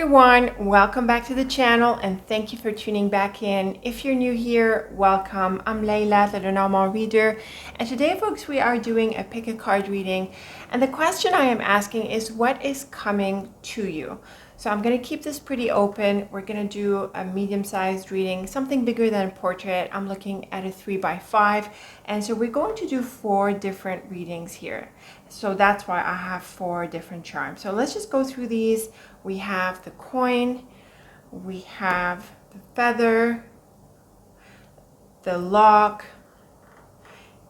everyone, welcome back to the channel and thank you for tuning back in. If you're new here, welcome. I'm Layla, the Lenormand reader, and today folks we are doing a pick a card reading, and the question I am asking is what is coming to you? So I'm going to keep this pretty open. We're going to do a medium-sized reading, something bigger than a portrait. I'm looking at a 3x5, and so we're going to do 4 different readings here. So that's why I have 4 different charms. So let's just go through these. We have the coin, we have the feather, the lock,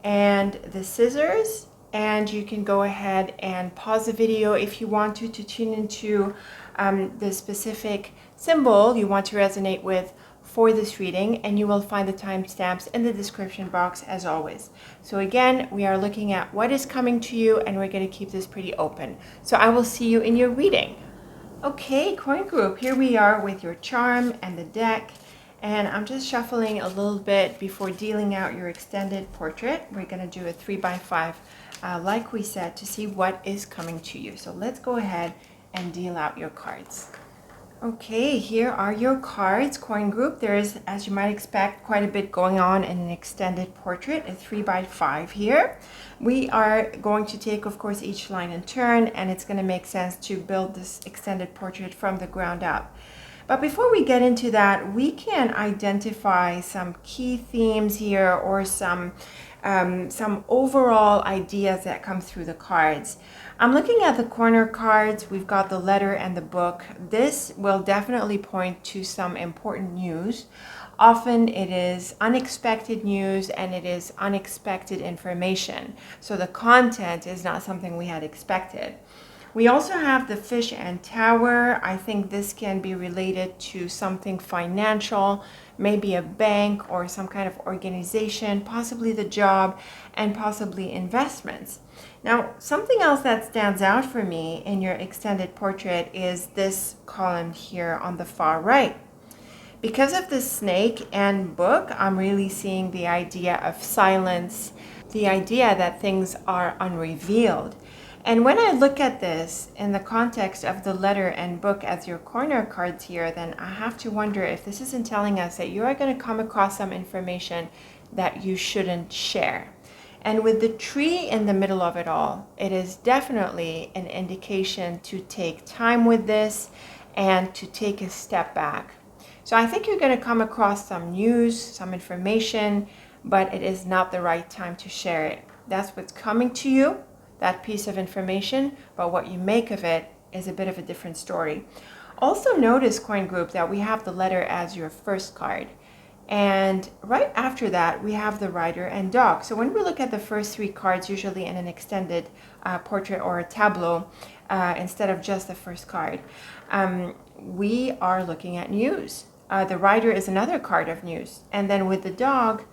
and the scissors. And you can go ahead and pause the video if you want to tune into the specific symbol you want to resonate with for this reading, and you will find the timestamps in the description box as always. So again, we are looking at what is coming to you, and we're going to keep this pretty open. So I will see you in your reading. Okay, coin group, here we are with your charm and the deck. And I'm just shuffling a little bit before dealing out your extended portrait. We're going to do a 3x5, like we said, to see what is coming to you. So let's go ahead and deal out your cards. Okay, here are your cards, coin group. There is, as you might expect, quite a bit going on in an extended portrait, a 3x5 here. We are going to take, of course, each line in turn, and it's going to make sense to build this extended portrait from the ground up. But before we get into that, we can identify some key themes here, or some overall ideas that come through the cards. I'm looking at the corner cards. We've got the letter and the book. This will definitely point to some important news. Often it is unexpected news and it is unexpected information. So the content is not something we had expected. We also have the fish and tower. I think this can be related to something financial, maybe a bank or some kind of organization, possibly the job, and possibly investments. Now, something else that stands out for me in your extended portrait is this column here on the far right. Because of the snake and book, I'm really seeing the idea of silence, the idea that things are unrevealed. And when I look at this in the context of the letter and book as your corner cards here, then I have to wonder if this isn't telling us that you are going to come across some information that you shouldn't share. And with the tree in the middle of it all, it is definitely an indication to take time with this and to take a step back. So I think you're going to come across some news, some information, but it is not the right time to share it. That's what's coming to you, that piece of information, but what you make of it is a bit of a different story. Also notice, coin group, that we have the letter as your first card. And right after that, we have the rider and dog. So when we look at the first 3 cards, usually in an extended portrait or a tableau, instead of just the first card, we are looking at news. The rider is another card of news. And then with the dog,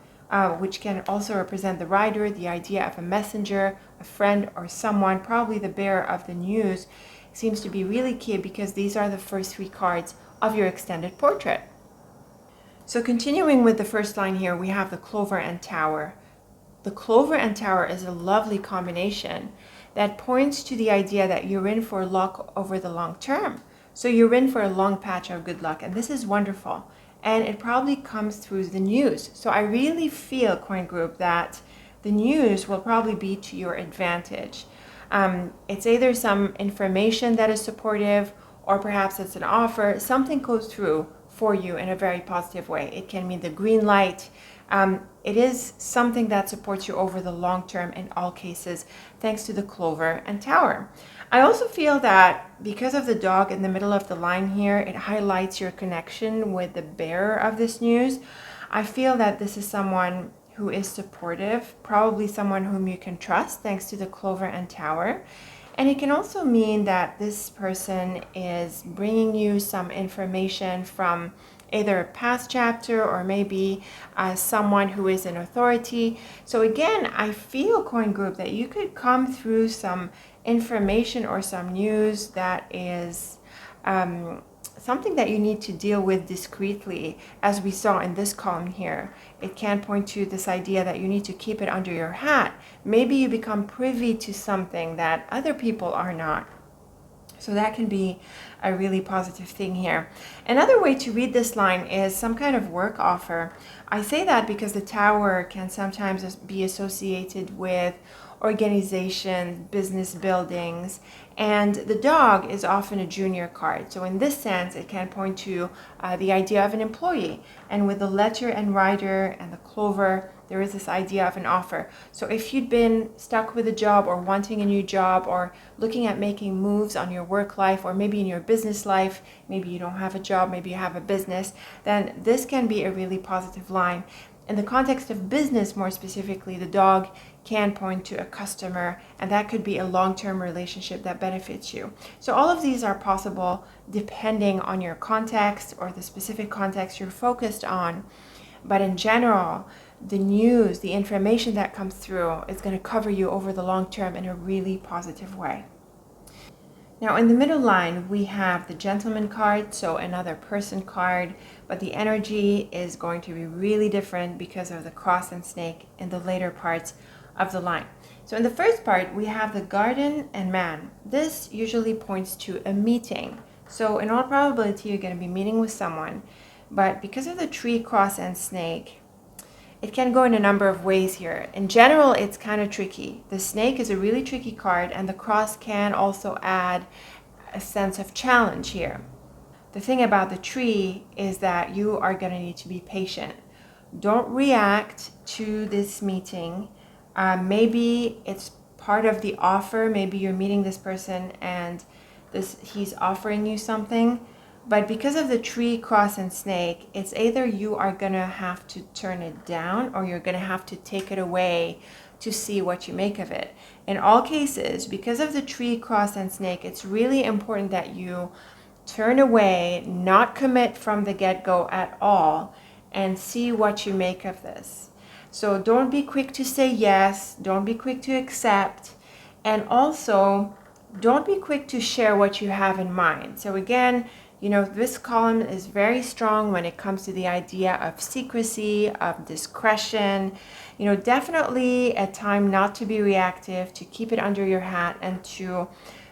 which can also represent the rider, the idea of a messenger, a friend, or someone, probably the bearer of the news, seems to be really key because these are the first 3 cards of your extended portrait. So continuing with the first line here, we have the clover and tower. The clover and tower is a lovely combination that points to the idea that you're in for luck over the long term. So you're in for a long patch of good luck, and this is wonderful. And it probably comes through the news. So I really feel, coin group, that the news will probably be to your advantage. It's either some information that is supportive, or perhaps it's an offer. Something goes through for you in a very positive way. It can mean the green light. It is something that supports you over the long term in all cases, thanks to the clover and tower. I also feel that because of the dog in the middle of the line here, it highlights your connection with the bearer of this news. I feel that this is someone who is supportive, probably someone whom you can trust, thanks to the clover and tower. And it can also mean that this person is bringing you some information from either a past chapter or maybe someone who is in authority. So again, I feel, coin group, that you could come through some information or some news that is something that you need to deal with discreetly, as we saw in this column here. It can point to this idea that you need to keep it under your hat. Maybe you become privy to something that other people are not. So that can be a really positive thing here. Another way to read this line is some kind of work offer. I say that because the tower can sometimes be associated with organizations, business buildings, and the dog is often a junior card. So in this sense, it can point to the idea of an employee. And with the letter and rider and the clover, there is this idea of an offer. So if you'd been stuck with a job or wanting a new job or looking at making moves on your work life or maybe in your business life, maybe you don't have a job, maybe you have a business, then this can be a really positive line. In the context of business, more specifically, the dog can point to a customer, and that could be a long-term relationship that benefits you. So all of these are possible depending on your context or the specific context you're focused on. But in general, the news, the information that comes through is going to cover you over the long term in a really positive way. Now in the middle line, we have the gentleman card, so another person card, but the energy is going to be really different because of the cross and snake in the later parts of the line. So in the first part, we have the garden and man. This usually points to a meeting. So in all probability, you're going to be meeting with someone, but because of the tree, cross, and snake, it can go in a number of ways here. In general, it's kind of tricky. The snake is a really tricky card, and the cross can also add a sense of challenge here. The thing about the tree is that you are going to need to be patient. Don't react to this meeting. Maybe it's part of the offer. Maybe you're meeting this person and he's offering you something. But because of the tree, cross, and snake, it's either you are going to have to turn it down or you're going to have to take it away to see what you make of it. In all cases, because of the tree, cross, and snake, it's really important that you turn away, not commit from the get-go at all, and see what you make of this. So don't be quick to say yes, don't be quick to accept, and also don't be quick to share what you have in mind. So again, this column is very strong when it comes to the idea of secrecy, of discretion. Definitely a time not to be reactive, to keep it under your hat, and to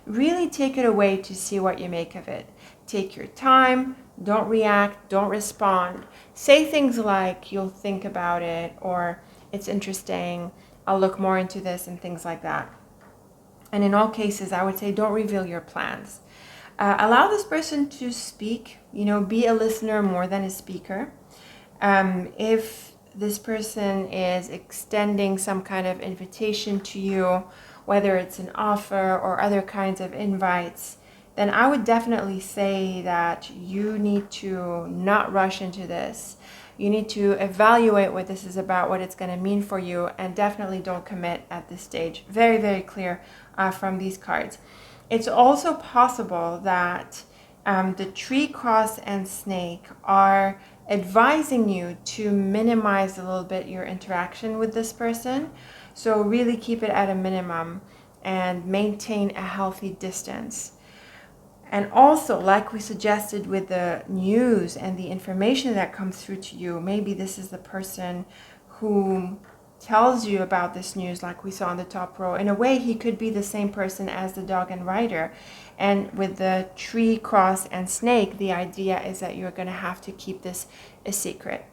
really take it away to see what you make of it. Take your time, don't react, don't respond. Say things like, you'll think about it, or it's interesting, I'll look more into this, and things like that. And in all cases, I would say don't reveal your plans. Allow this person to speak, be a listener more than a speaker. If this person is extending some kind of invitation to you, whether it's an offer or other kinds of invites, then I would definitely say that you need to not rush into this. You need to evaluate what this is about, what it's going to mean for you, and definitely don't commit at this stage. Very, very clear from these cards. It's also possible that the tree, cross, and snake are advising you to minimize a little bit your interaction with this person. So really keep it at a minimum and maintain a healthy distance. And also, like we suggested with the news and the information that comes through to you, maybe this is the person who tells you about this news, like we saw on the top row. In a way, he could be the same person as the dog and rider. And with the tree, cross, and snake, the idea is that you're going to have to keep this a secret.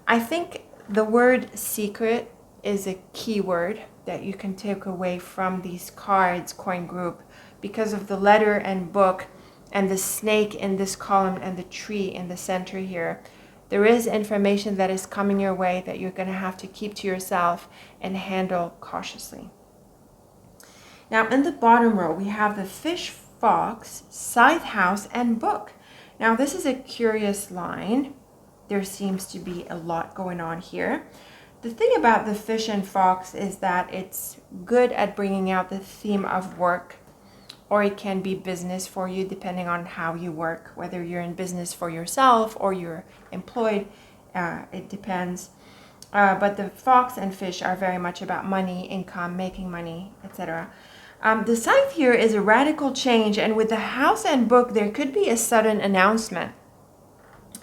I think the word secret is a key word that you can take away from these cards, coin group, because of the letter and book and the snake in this column and the tree in the center here. There is information that is coming your way that you're going to have to keep to yourself and handle cautiously. Now in the bottom row, we have the fish, fox, scythe house, and book. Now this is a curious line. There seems to be a lot going on here. The thing about the fish and fox is that it's good at bringing out the theme of work, or it can be business for you depending on how you work, whether you're in business for yourself or you're employed, it depends. But the fox and fish are very much about money, income, making money, etc. The scythe here is a radical change, and with the house and book, there could be a sudden announcement.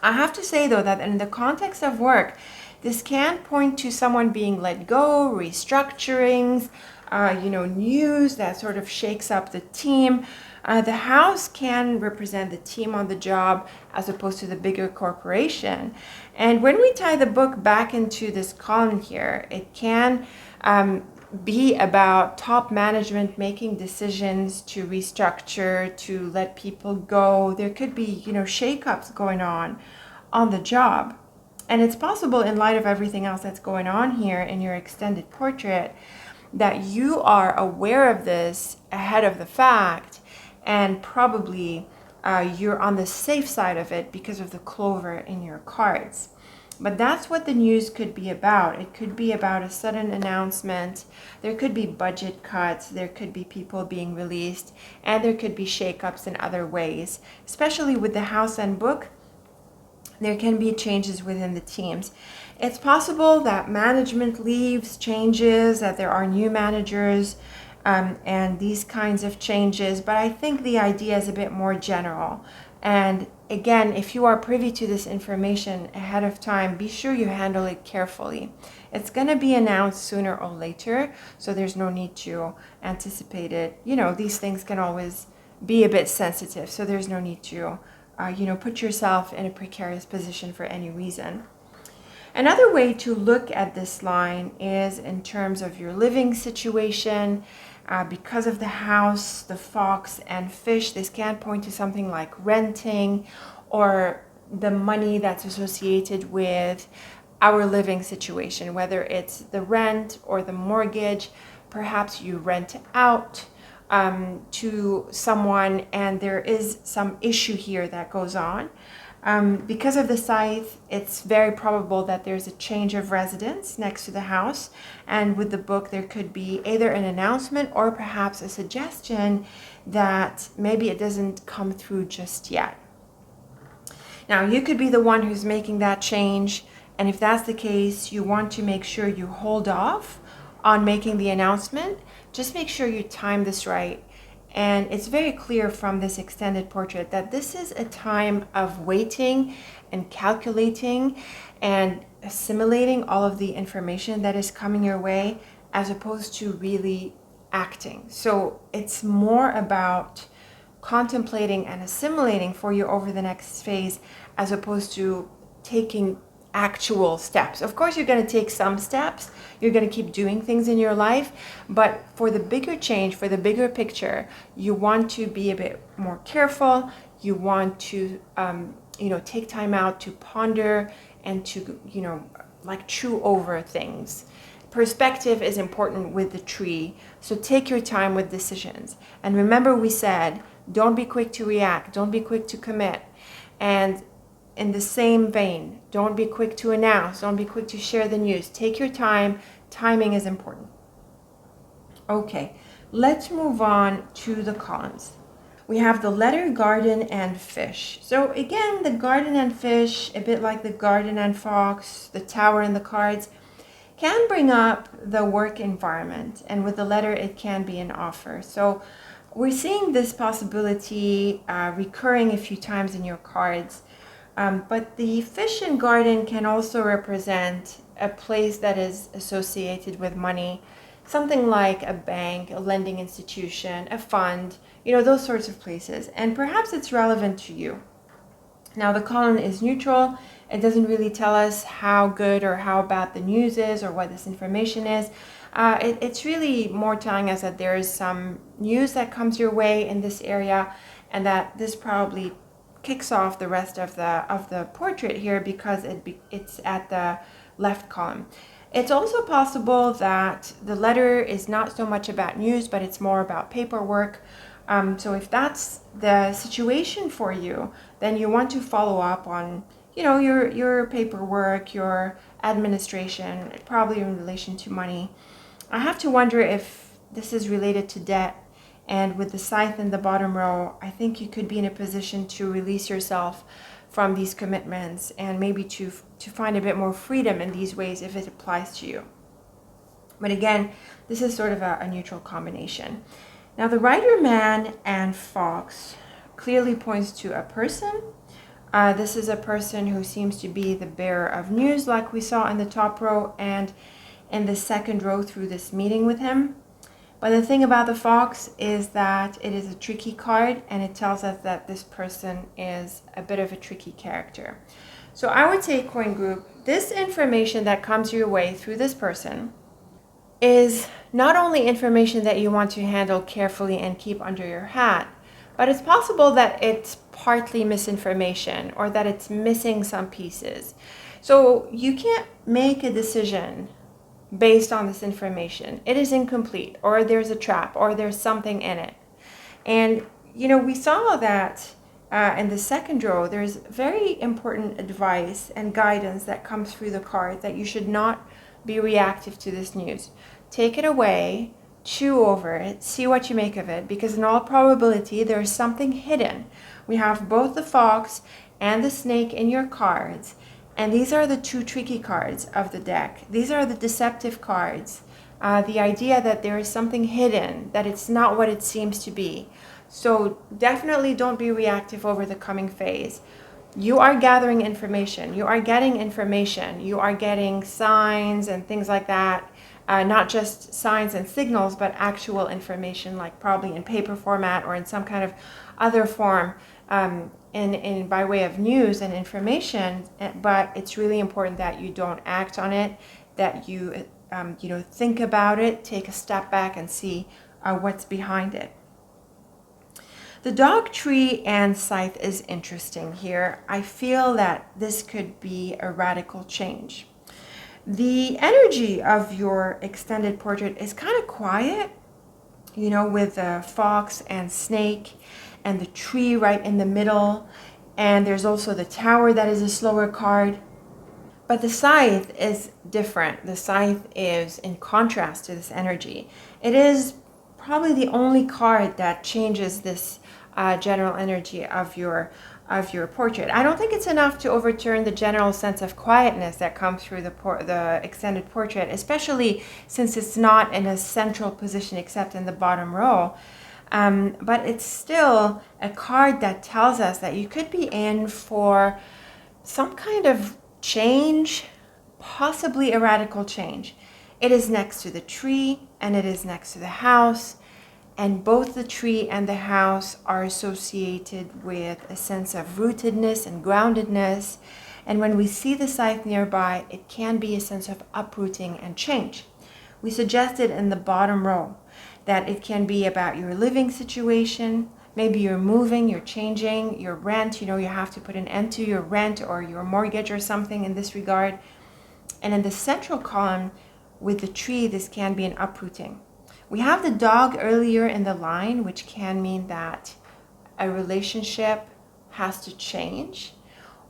I have to say, though, that in the context of work, this can point to someone being let go, restructurings, news that sort of shakes up the team. The house can represent the team on the job as opposed to the bigger corporation. And when we tie the book back into this column here, it can be about top management making decisions to restructure, to let people go. There could be, shakeups going on the job. And it's possible, in light of everything else that's going on here in your extended portrait, that you are aware of this ahead of the fact, and probably you're on the safe side of it because of the clover in your cards. But that's what the news could be about. It could be about a sudden announcement. There could be budget cuts. There could be people being released. And there could be shakeups in other ways. Especially with the house and book, there can be changes within the teams. It's possible that management leaves, changes, that there are new managers, and these kinds of changes. But I think the idea is a bit more general. And again, if you are privy to this information ahead of time, be sure you handle it carefully. It's going to be announced sooner or later, so there's no need to anticipate it. These things can always be a bit sensitive, so there's no need to, put yourself in a precarious position for any reason. Another way to look at this line is in terms of your living situation. Because of the house, the fox, and fish, this can point to something like renting or the money that's associated with our living situation, whether it's the rent or the mortgage. Perhaps you rent out to someone and there is some issue here that goes on. Because of the scythe, it's very probable that there's a change of residence next to the house. And with the book, there could be either an announcement or perhaps a suggestion that maybe it doesn't come through just yet. Now, you could be the one who's making that change. And if that's the case, you want to make sure you hold off on making the announcement. Just make sure you time this right. And it's very clear from this extended portrait that this is a time of waiting and calculating and assimilating all of the information that is coming your way, as opposed to really acting. So it's more about contemplating and assimilating for you over the next phase, as opposed to taking actual steps. Of course, you're going to take some steps. You're going to keep doing things in your life. But for the bigger change, for the bigger picture, you want to be a bit more careful. You want to, take time out to ponder and to, chew over things. Perspective is important with the tree. So take your time with decisions. And remember, we said, don't be quick to react. Don't be quick to commit. And in the same vein, don't be quick to announce. Don't be quick to share the news. Take your time. Timing is important. Okay, let's move on to the columns. We have the letter, garden, and fish. So again, the garden and fish, a bit like the garden and fox, the tower and the cards, can bring up the work environment. And with the letter, it can be an offer. So we're seeing this possibility recurring a few times in your cards. But the fish and garden can also represent a place that is associated with money, something like a bank, a lending institution, a fund, those sorts of places. And perhaps it's relevant to you. Now, the column is neutral. It doesn't really tell us how good or how bad the news is or what this information is. It's really more telling us that there is some news that comes your way in this area, and that this probably kicks off the rest of the portrait here because it's at the left column. It's also possible that the letter is not so much about news, but it's more about paperwork. So if that's the situation for you, then you want to follow up on, your paperwork, your administration, probably in relation to money. I have to wonder if this is related to debt. And with the scythe in the bottom row, I think you could be in a position to release yourself from these commitments and maybe to find a bit more freedom in these ways if it applies to you. But again, this is sort of a neutral combination. Now, the rider, man, and fox clearly points to a person. This is a person who seems to be the bearer of news, like we saw in the top row and in the second row through this meeting with him. But the thing about the fox is that it is a tricky card, and it tells us that this person is a bit of a tricky character. So I would say, coin group, this information that comes your way through this person is not only information that you want to handle carefully and keep under your hat, but it's possible that it's partly misinformation or that it's missing some pieces. So you can't make a decision based on this information. It is incomplete, or there's a trap, or there's something in it. And, we saw that in the second row, there's very important advice and guidance that comes through the card that you should not be reactive to this news. Take it away, chew over it, see what you make of it, because in all probability, there is something hidden. We have both the fox and the snake in your cards. And these are the two tricky cards of the deck. These are the deceptive cards. The idea that there is something hidden, that it's not what it seems to be. So definitely don't be reactive over the coming phase. You are gathering information. You are getting information. You are getting signs and things like that. Not just signs and signals, but actual information, like probably in paper format or in some kind of other form. In by way of news and information, but it's really important that you don't act on it, that you think about it, take a step back and see what's behind it. The dog, tree, and scythe is interesting here. I feel that this could be a radical change. The energy of your extended portrait is kind of quiet, with the fox and snake and the tree right in the middle. And there's also the tower that is a slower card. But the scythe is different. The scythe is in contrast to this energy. It is probably the only card that changes this general energy of your portrait. I don't think it's enough to overturn the general sense of quietness that comes through the extended portrait, especially since it's not in a central position except in the bottom row. But it's still a card that tells us that you could be in for some kind of change, possibly a radical change. It is next to the tree and it is next to the house. And both the tree and the house are associated with a sense of rootedness and groundedness. And when we see the scythe nearby, it can be a sense of uprooting and change. We suggested in the bottom row that it can be about your living situation. Maybe you're moving, you're changing your rent. You have to put an end to your rent or your mortgage or something in this regard. And in the central column with the tree, this can be an uprooting. We have the dog earlier in the line, which can mean that a relationship has to change,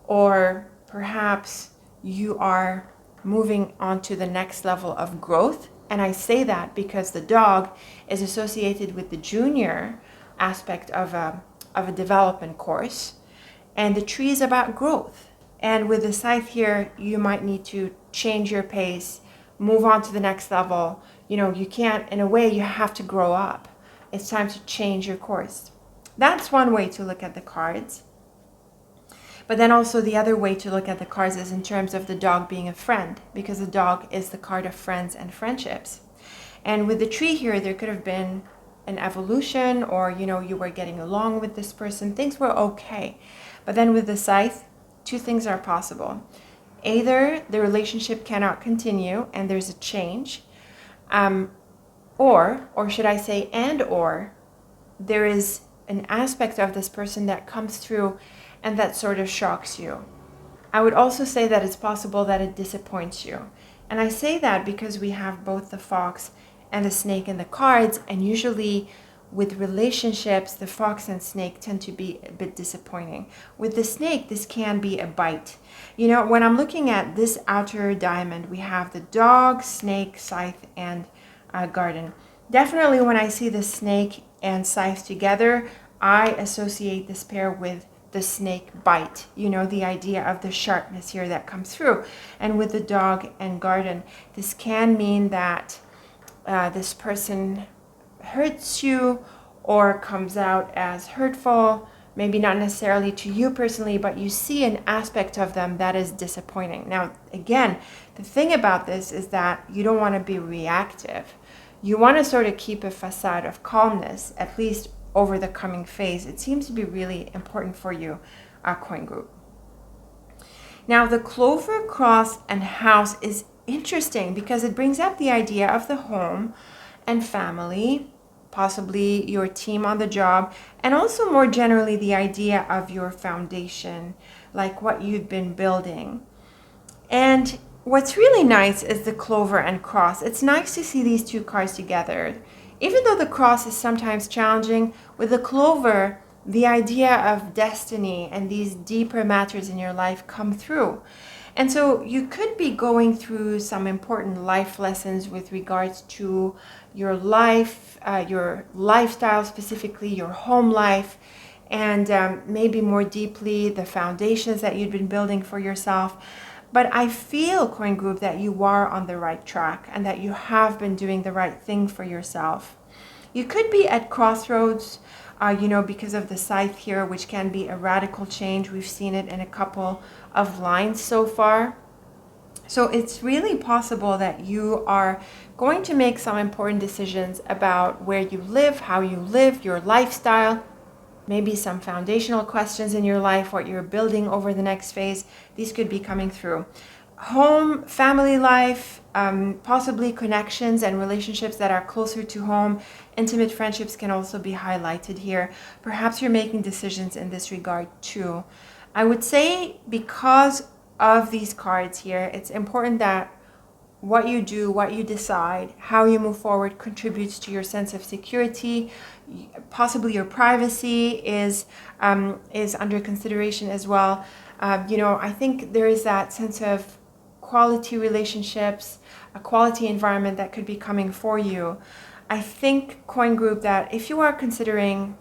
or perhaps you are moving on to the next level of growth. And I say that because the dog is associated with the junior aspect of a development course, and the tree is about growth. And with the scythe here, you might need to change your pace, move on to the next level. You can't, in a way, you have to grow up. It's time to change your course. That's one way to look at the cards. But then also the other way to look at the cards is in terms of the dog being a friend, because the dog is the card of friends and friendships. And with the tree here, there could have been an evolution, or, you were getting along with this person. Things were okay. But then with the scythe, two things are possible. Either the relationship cannot continue and there's a change, or should I say, or there is an aspect of this person that comes through and that sort of shocks you. I would also say that it's possible that it disappoints you. And I say that because we have both the fox and the snake in the cards, and usually with relationships, the fox and snake tend to be a bit disappointing. With the snake, this can be a bite. When I'm looking at this outer diamond, we have the dog, snake, scythe, and garden. Definitely when I see the snake and scythe together, I associate this pair with the snake bite. The idea of the sharpness here that comes through. And with the dog and garden, this can mean that this person hurts you or comes out as hurtful, maybe not necessarily to you personally, but you see an aspect of them that is disappointing. Now, again, the thing about this is that you don't want to be reactive. you want to sort of keep a facade of calmness, at least over the coming phase. It seems to be really important for you, coin group. Now, the clover, cross, and house is interesting because it brings up the idea of the home and family, possibly your team on the job, and also more generally the idea of your foundation, like what you've been building. And what's really nice is the clover and cross. It's nice to see these two cards together. Even though the cross is sometimes challenging, with the clover, the idea of destiny and these deeper matters in your life come through. And so you could be going through some important life lessons with regards to your life, your lifestyle, specifically your home life, and maybe more deeply the foundations that you've been building for yourself. But I feel, coin group, that you are on the right track and that you have been doing the right thing for yourself. You could be at crossroads, because of the scythe here, which can be a radical change. We've seen it in a couple of lines so far. So it's really possible that you are going to make some important decisions about where you live, how you live, your lifestyle, maybe some foundational questions in your life, what you're building over the next phase. These could be coming through. Home, family life, possibly connections and relationships that are closer to home. Intimate friendships can also be highlighted here. Perhaps you're making decisions in this regard too. I would say because of these cards here, it's important that what you do, what you decide, how you move forward contributes to your sense of security. Possibly your privacy is under consideration as well. I think there is that sense of quality relationships, a quality environment that could be coming for you. I think, coin group, that if you are considering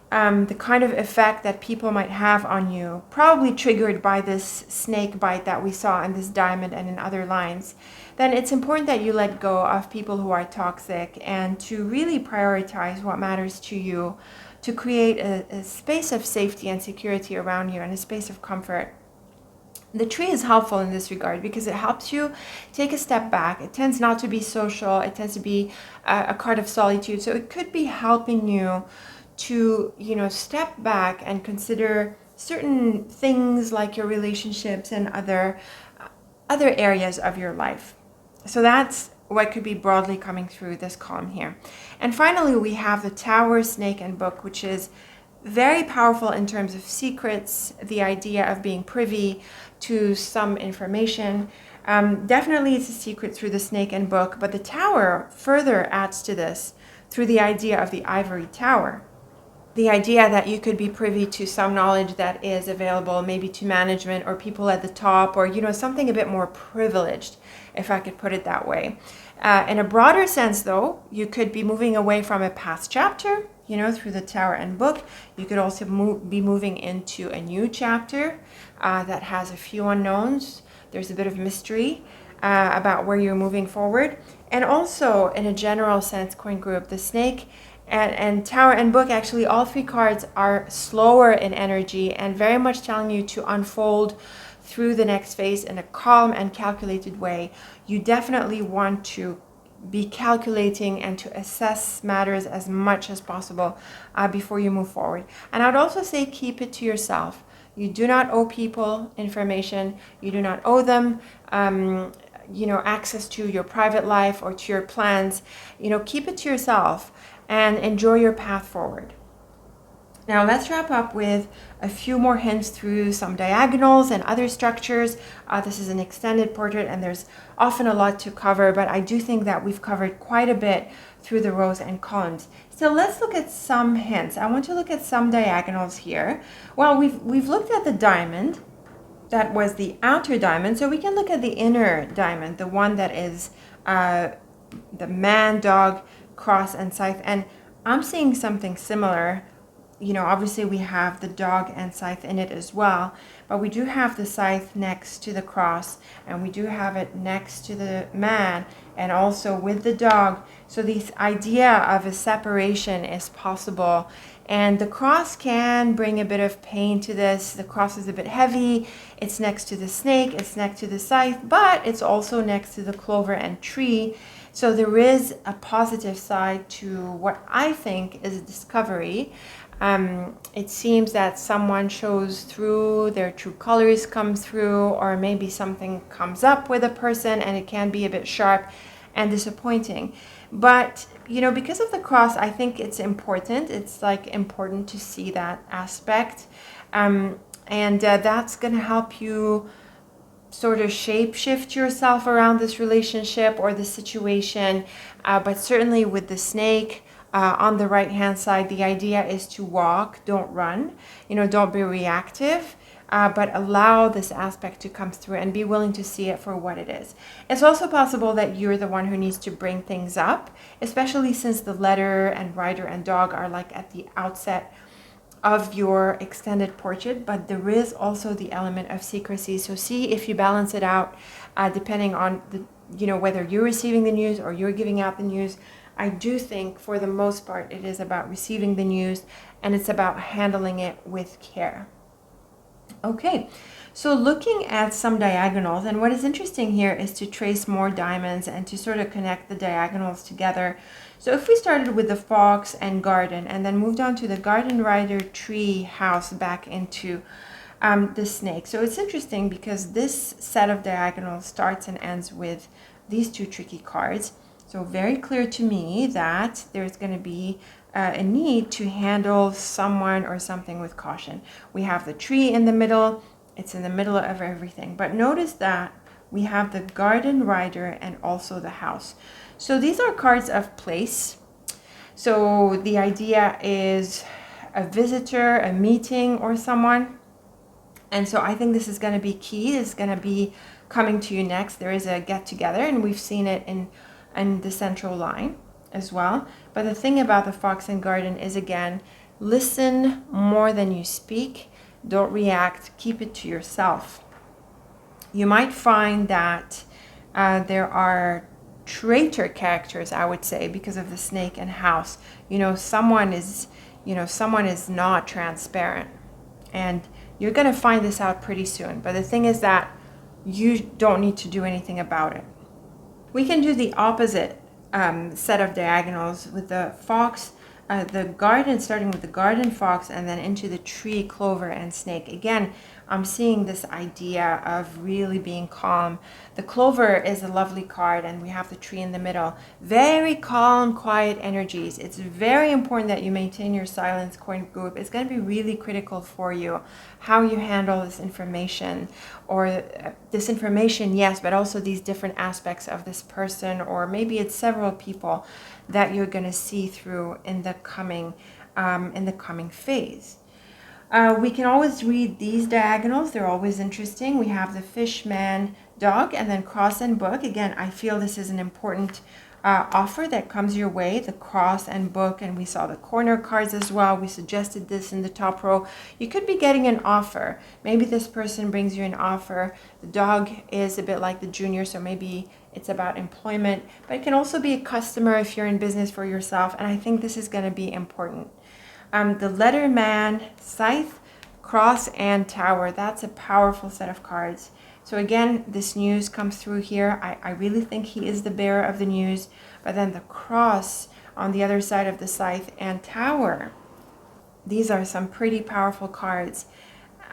the kind of effect that people might have on you, probably triggered by this snake bite that we saw in this diamond and in other lines, then it's important that you let go of people who are toxic and to really prioritize what matters to you, to create a space of safety and security around you and a space of comfort. The tree is helpful in this regard because it helps you take a step back. It tends not to be social. It tends to be a card of solitude. So it could be helping you to, step back and consider certain things like your relationships and other areas of your life. So that's what could be broadly coming through this column here. And finally, we have the Tower, Snake, and Book, which is very powerful in terms of secrets, the idea of being privy to some information. Definitely it's a secret through the Snake and Book, but the Tower further adds to this through the idea of the Ivory Tower. The idea that you could be privy to some knowledge that is available maybe to management or people at the top, or something a bit more privileged, if I could put it that way. In a broader sense, though, you could be moving away from a past chapter, through the Tower and Book. You could also be moving into a new chapter that has a few unknowns. There's a bit of mystery about where you're moving forward. And also, in a general sense, coin group, the Snake and Tower and Book, actually all three cards are slower in energy and very much telling you to unfold through the next phase in a calm and calculated way. You definitely want to be calculating and to assess matters as much as possible before you move forward. And I would also say keep it to yourself. You do not owe people information. You do not owe them access to your private life or to your plans. Keep it to yourself and enjoy your path forward. Now let's wrap up with a few more hints through some diagonals and other structures. This is an extended portrait and there's often a lot to cover, but I do think that we've covered quite a bit through the rows and columns. So let's look at some hints. I want to look at some diagonals here. Well, we've looked at the diamond. That was the outer diamond. So we can look at the inner diamond, the one that is the man, dog, cross, and scythe. And I'm seeing something similar. Obviously we have the dog and scythe in it as well, but we do have the scythe next to the cross, and we do have it next to the man, and also with the dog. So this idea of a separation is possible, and the cross can bring a bit of pain to this. The cross is a bit heavy. It's next to the snake, it's next to the scythe, but it's also next to the clover and tree. So there is a positive side to what I think is a discovery. It seems that someone shows through, their true colors come through, or maybe something comes up with a person and it can be a bit sharp and disappointing. But, because of the cross, I think it's important. It's like important to see that aspect. And that's going to help you sort of shape shift yourself around this relationship or the situation. But certainly with the snake on the right hand side, the idea is to walk, don't run, don't be reactive. But allow this aspect to come through and be willing to see it for what it is. It's also possible that you're the one who needs to bring things up, especially since the letter and rider and dog are like at the outset of your extended portrait, but there is also the element of secrecy. So see if you balance it out, depending on whether you're receiving the news or you're giving out the news. I do think for the most part it is about receiving the news, and it's about handling it with care. Okay, so looking at some diagonals, and what is interesting here is to trace more diamonds and to sort of connect the diagonals together. So if we started with the fox and garden and then moved on to the garden, rider, tree, house, back into the snake. So it's interesting because this set of diagonals starts and ends with these two tricky cards. So very clear to me that there's going to be a need to handle someone or something with caution. We have the tree in the middle. It's in the middle of everything. But notice that we have the garden, rider, and also the house. So these are cards of place. So the idea is a visitor, a meeting, or someone. And so I think this is going to be key. It's going to be coming to you next. There is a get together, and we've seen it in the central line as well. But the thing about the fox and garden is, again, listen more than you speak. Don't react. Keep it to yourself. You might find that there are traitor characters, I would say, because of the snake and house. Someone is not transparent, and you're going to find this out pretty soon. But the thing is that you don't need to do anything about it. We can do the opposite set of diagonals with the fox, the garden, starting with the garden, fox, and then into the tree, clover, and snake. Again, I'm seeing this idea of really being calm. The clover is a lovely card, and we have the tree in the middle. Very calm, quiet energies. It's very important that you maintain your silence, coin group. It's going to be really critical for you how you handle this information, or this information, yes, but also these different aspects of this person, or maybe it's several people that you're going to see through in the coming phase. We can always read these diagonals. They're always interesting. We have the fish, man, dog, and then cross and book. Again, I feel this is an important offer that comes your way, the cross and book, and we saw the corner cards as well. We suggested this in the top row. You could be getting an offer. Maybe this person brings you an offer. The dog is a bit like the junior, so maybe it's about employment, but it can also be a customer if you're in business for yourself, and I think this is going to be important. The letter, man, scythe, cross, and tower. That's a powerful set of cards. So again, this news comes through here. I really think he is the bearer of the news. But then the cross on the other side of the scythe and tower. These are some pretty powerful cards.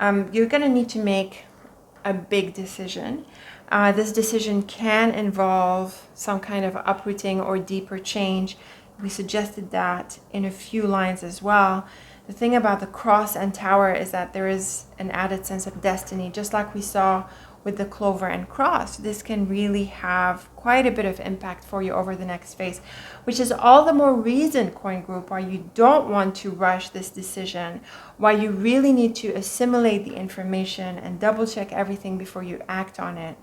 You're going to need to make a big decision. This decision can involve some kind of uprooting or deeper change. We suggested that in a few lines as well. The thing about the cross and tower is that there is an added sense of destiny, just like we saw with the clover and cross. This can really have quite a bit of impact for you over the next phase, which is all the more reason, coin group, why you don't want to rush this decision, why you really need to assimilate the information and double check everything before you act on it.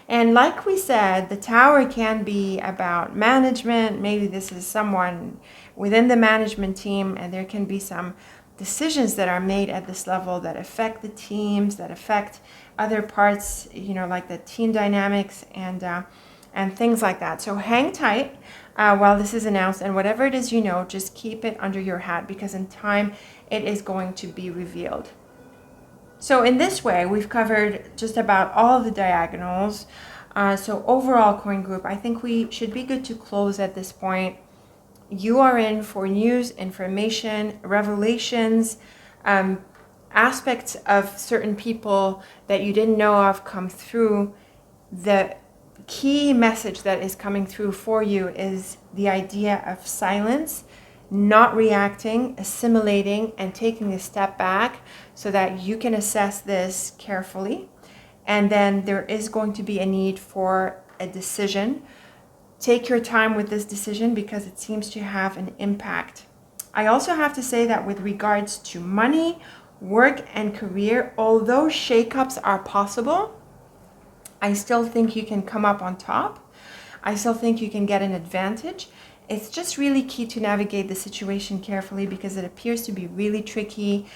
And like we said, the tower can be about management. Maybe this is someone within the management team, and there can be some decisions that are made at this level that affect the teams, that affect other parts, like the team dynamics and things like that. So hang tight while this is announced, and whatever it is, just keep it under your hat, because in time it is going to be revealed. So in this way, we've covered just about all the diagonals. So overall, coin group, I think we should be good to close at this point. You are in for news, information, revelations, aspects of certain people that you didn't know of come through. The key message that is coming through for you is the idea of silence, not reacting, assimilating, and taking a step back so that you can assess this carefully. And then there is going to be a need for a decision. Take your time with this decision because it seems to have an impact. I also have to say that with regards to money, work, and career, although shakeups are possible, I still think you can come up on top. I still think you can get an advantage. It's just really key to navigate the situation carefully because it appears to be really tricky.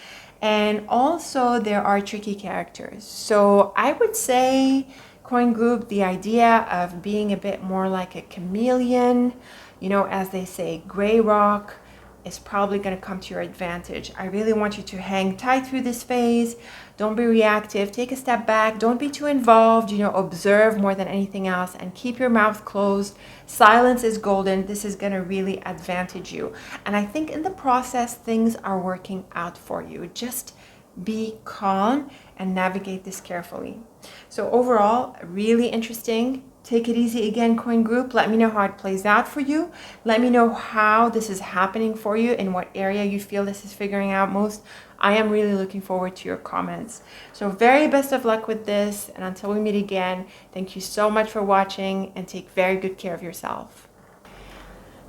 And also there are tricky characters. So I would say, coin group, the idea of being a bit more like a chameleon, as they say, gray rock, is probably going to come to your advantage. I really want you to hang tight through this phase. Don't be reactive. Take a step back. Don't be too involved. Observe more than anything else and keep your mouth closed. Silence is golden. This is going to really advantage you. And I think in the process, things are working out for you. Just be calm and navigate this carefully. So overall, really interesting. Take it easy again, coin group. Let me know how it plays out for you. Let me know how this is happening for you, in what area you feel this is figuring out most. I am really looking forward to your comments. So very best of luck with this. And until we meet again, thank you so much for watching and take very good care of yourself.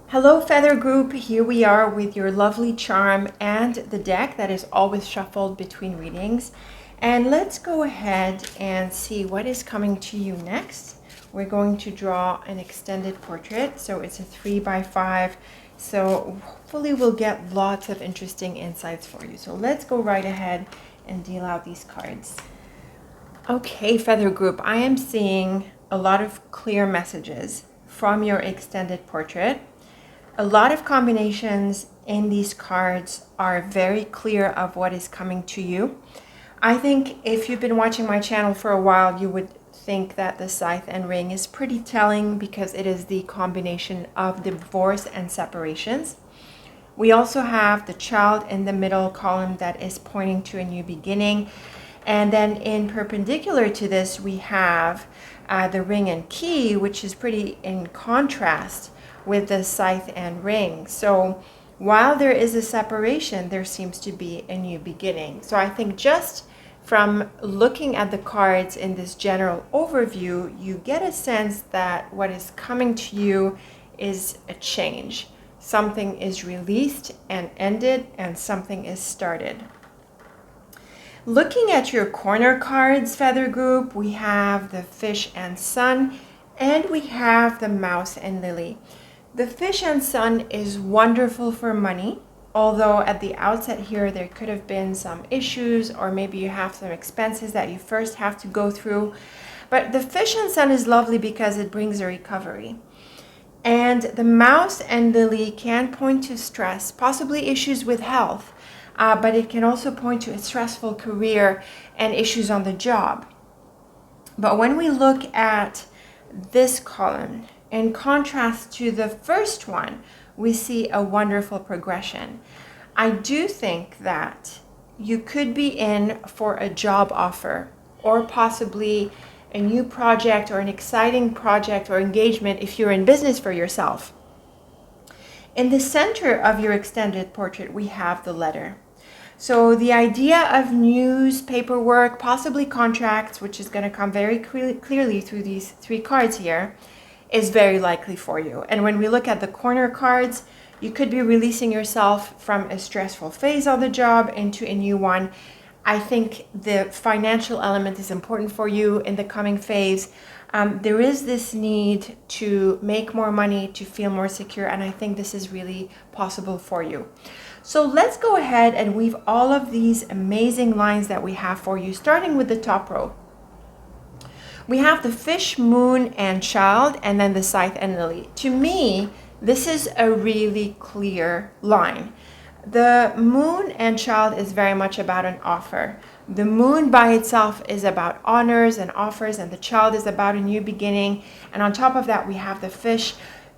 Hello, Feather Group. Here we are with your lovely charm and the deck that is always shuffled between readings. And let's go ahead and see what is coming to you next. We're going to draw an extended portrait. So it's a 3x5. So hopefully we'll get lots of interesting insights for you. So let's go right ahead and deal out these cards. Okay, Feather Group, I am seeing a lot of clear messages from your extended portrait. A lot of combinations in these cards are very clear of what is coming to you. I think if you've been watching my channel for a while, you would think that the Scythe and Ring is pretty telling because it is the combination of divorce and separations. We also have the Child in the middle column that is pointing to a new beginning. And then in perpendicular to this, we have the Ring and Key, which is pretty in contrast with the Scythe and Ring. So while there is a separation, there seems to be a new beginning. So I think just from looking at the cards in this general overview, you get a sense that what is coming to you is a change. Something is released and ended, and something is started. Looking at your corner cards, Feather Group, we have the Fish and Sun, and we have the Mouse and Lily. The Fish and Sun is wonderful for money. Although at the outset here, there could have been some issues, or maybe you have some expenses that you first have to go through. But the Fish and Sun is lovely because it brings a recovery. And the Mouse and Lily can point to stress, possibly issues with health, but it can also point to a stressful career and issues on the job. But when we look at this column, in contrast to the first one, we see a wonderful progression. I do think that you could be in for a job offer, or possibly a new project or an exciting project or engagement if you're in business for yourself. In the center of your extended portrait, we have the Letter. So the idea of news, paperwork, possibly contracts, which is going to come very clearly through these three cards here, is very likely for you. And when we look at the corner cards, you could be releasing yourself from a stressful phase of the job into a new one. I think the financial element is important for you in the coming phase. There is this need to make more money, to feel more secure, and I think this is really possible for you. So let's go ahead and weave all of these amazing lines that we have for you, starting with the top row. We have the Fish, Moon, and Child, and then the Scythe and Lily. To me, this is a really clear line. The Moon and Child is very much about an offer, The moon by itself is about honors and offers, and the child is about a new beginning. And on top of that, we have the fish.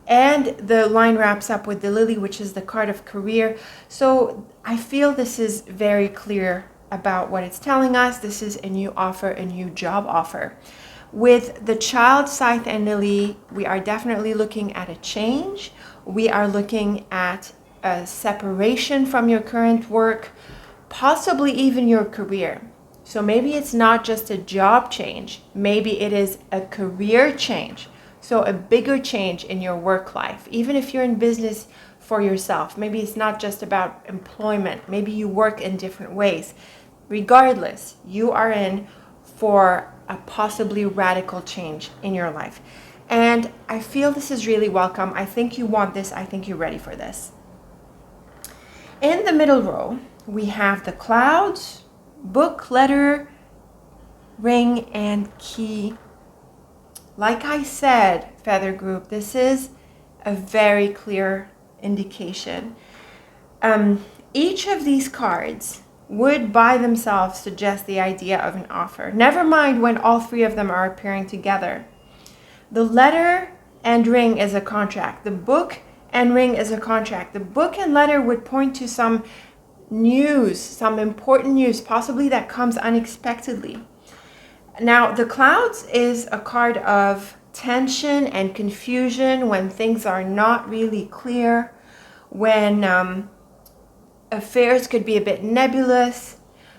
And the line wraps up with the lily, which is the card of career. So I feel this is very clear about what it's telling us. This is a new offer, a new job offer. With the child, scythe, and lily, we are definitely looking at a change. We are looking at a separation from your current work, possibly even your career. So maybe it's not just a job change. Maybe it is a career change. So a bigger change in your work life, even if you're in business for yourself. Maybe it's not just about employment. Maybe you work in different ways. Regardless, you are in for a possibly radical change in your life. And I feel this is really welcome. I think you want this. I think you're ready for this. In the middle row, we have the clouds, book, letter, ring, and key. Like I said, Feather Group, this is a very clear indication. Each of these cards would by themselves suggest the idea of an offer. Never mind when all three of them are appearing together. The letter and ring is a contract. The book and ring is a contract. The book and letter would point to some news, some important news, possibly that comes unexpectedly. Now, the clouds is a card of tension and confusion when things are not really clear, when affairs could be a bit nebulous,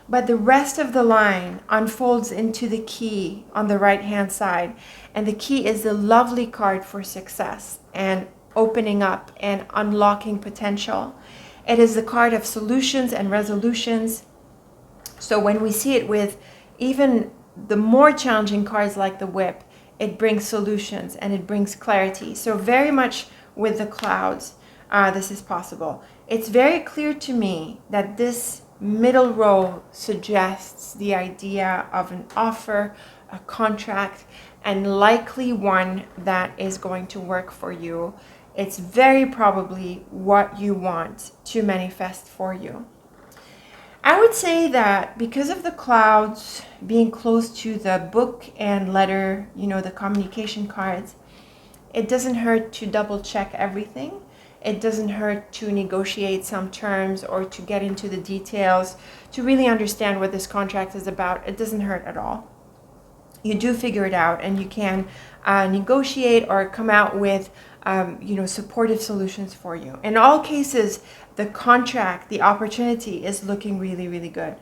but the rest of the line unfolds into the key on the right-hand side. And the key is the lovely card for success and opening up and unlocking potential. It is the card of solutions and resolutions. So when we see it with even the more challenging cards like the whip, it brings solutions and it brings clarity. So very much with the clouds, this is possible. It's very clear to me that this middle row suggests the idea of an offer, a contract, and likely one that is going to work for you. It's very probably what you want to manifest for you. I would say that because of the clouds being close to the book and letter, the communication cards, it doesn't hurt to double check everything. It doesn't hurt to negotiate some terms or to get into the details to really understand what this contract is about. It doesn't hurt at all. You do figure it out and you can negotiate or come out with supportive solutions for you. In all cases, the contract, the opportunity is looking really, really good.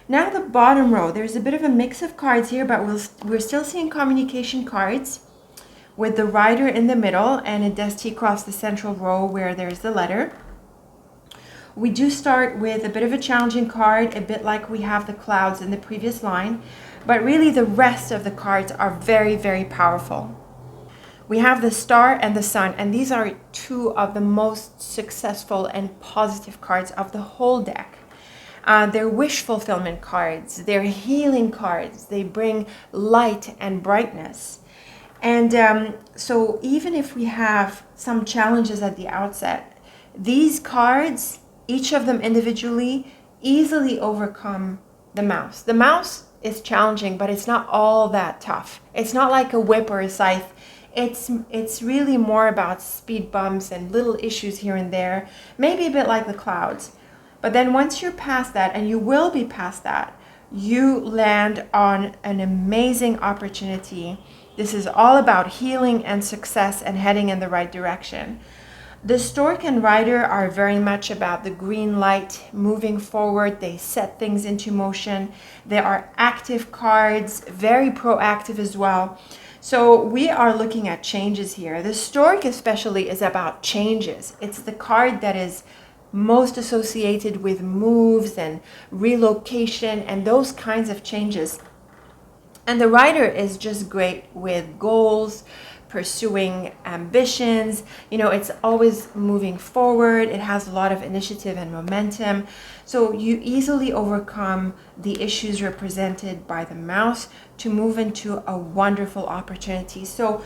Now the bottom row, there's a bit of a mix of cards here, but we're still seeing communication cards with the rider in the middle and a destiny across the central row where there's the letter. We do start with a bit of a challenging card, a bit like we have the clouds in the previous line, but really the rest of the cards are very, very powerful. We have the star and the sun, and these are two of the most successful and positive cards of the whole deck. They're wish fulfillment cards, they're healing cards, they bring light and brightness. And so even if we have some challenges at the outset, these cards, each of them individually, easily overcome the mouse. The mouse is challenging, but it's not all that tough. It's not like a whip or a scythe. It's really more about speed bumps and little issues here and there, maybe a bit like the clouds. But then once you're past that, and you will be past that, you land on an amazing opportunity. This is all about healing and success and heading in the right direction. The stork and rider are very much about the green light, moving forward. They set things into motion. They are active cards, very proactive as well. So we are looking at changes here. The stork especially is about changes. It's the card that is most associated with moves and relocation and those kinds of changes. And the rider is just great with goals, pursuing ambitions. It's always moving forward. It has a lot of initiative and momentum. So you easily overcome the issues represented by the mouse to move into a wonderful opportunity. So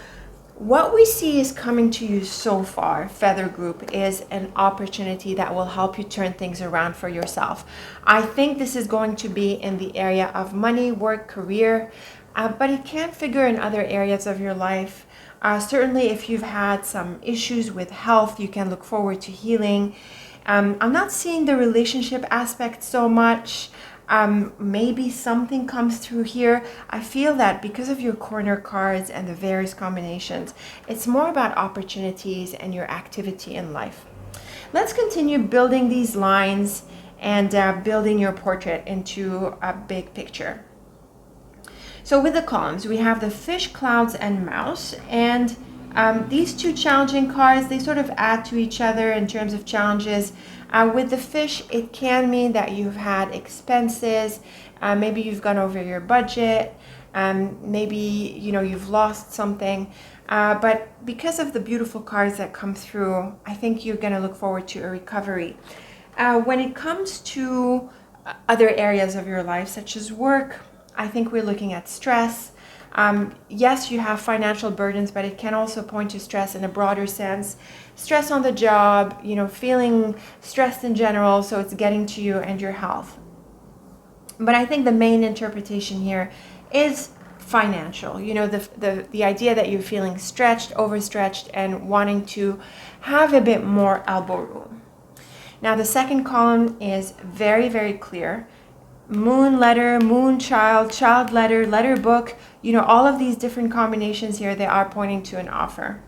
What we see is coming to you so far, Feather Group, is an opportunity that will help you turn things around for yourself. I think this is going to be in the area of money, work, career, but it can figure in other areas of your life. Certainly, if you've had some issues with health, you can look forward to healing. I'm not seeing the relationship aspect so much. Maybe something comes through here. I feel that because of your corner cards and the various combinations, it's more about opportunities and your activity in life. Let's continue building these lines and building your portrait into a big picture. So with the columns, we have the fish, clouds, and mouse. And these two challenging cards, they sort of add to each other in terms of challenges. With the fish, it can mean that you've had expenses, maybe you've gone over your budget, maybe you've lost something. But because of the beautiful cards that come through, I think you're going to look forward to a recovery. When it comes to other areas of your life, such as work, I think we're looking at stress. Yes, you have financial burdens, but it can also point to stress in a broader sense. Stress on the job, feeling stressed in general, so it's getting to you and your health. But I think the main interpretation here is financial. The idea that you're feeling stretched, overstretched, and wanting to have a bit more elbow room. Now, the second column is very, very clear. Moon letter, moon child, child letter, letter book, all of these different combinations here, they are pointing to an offer.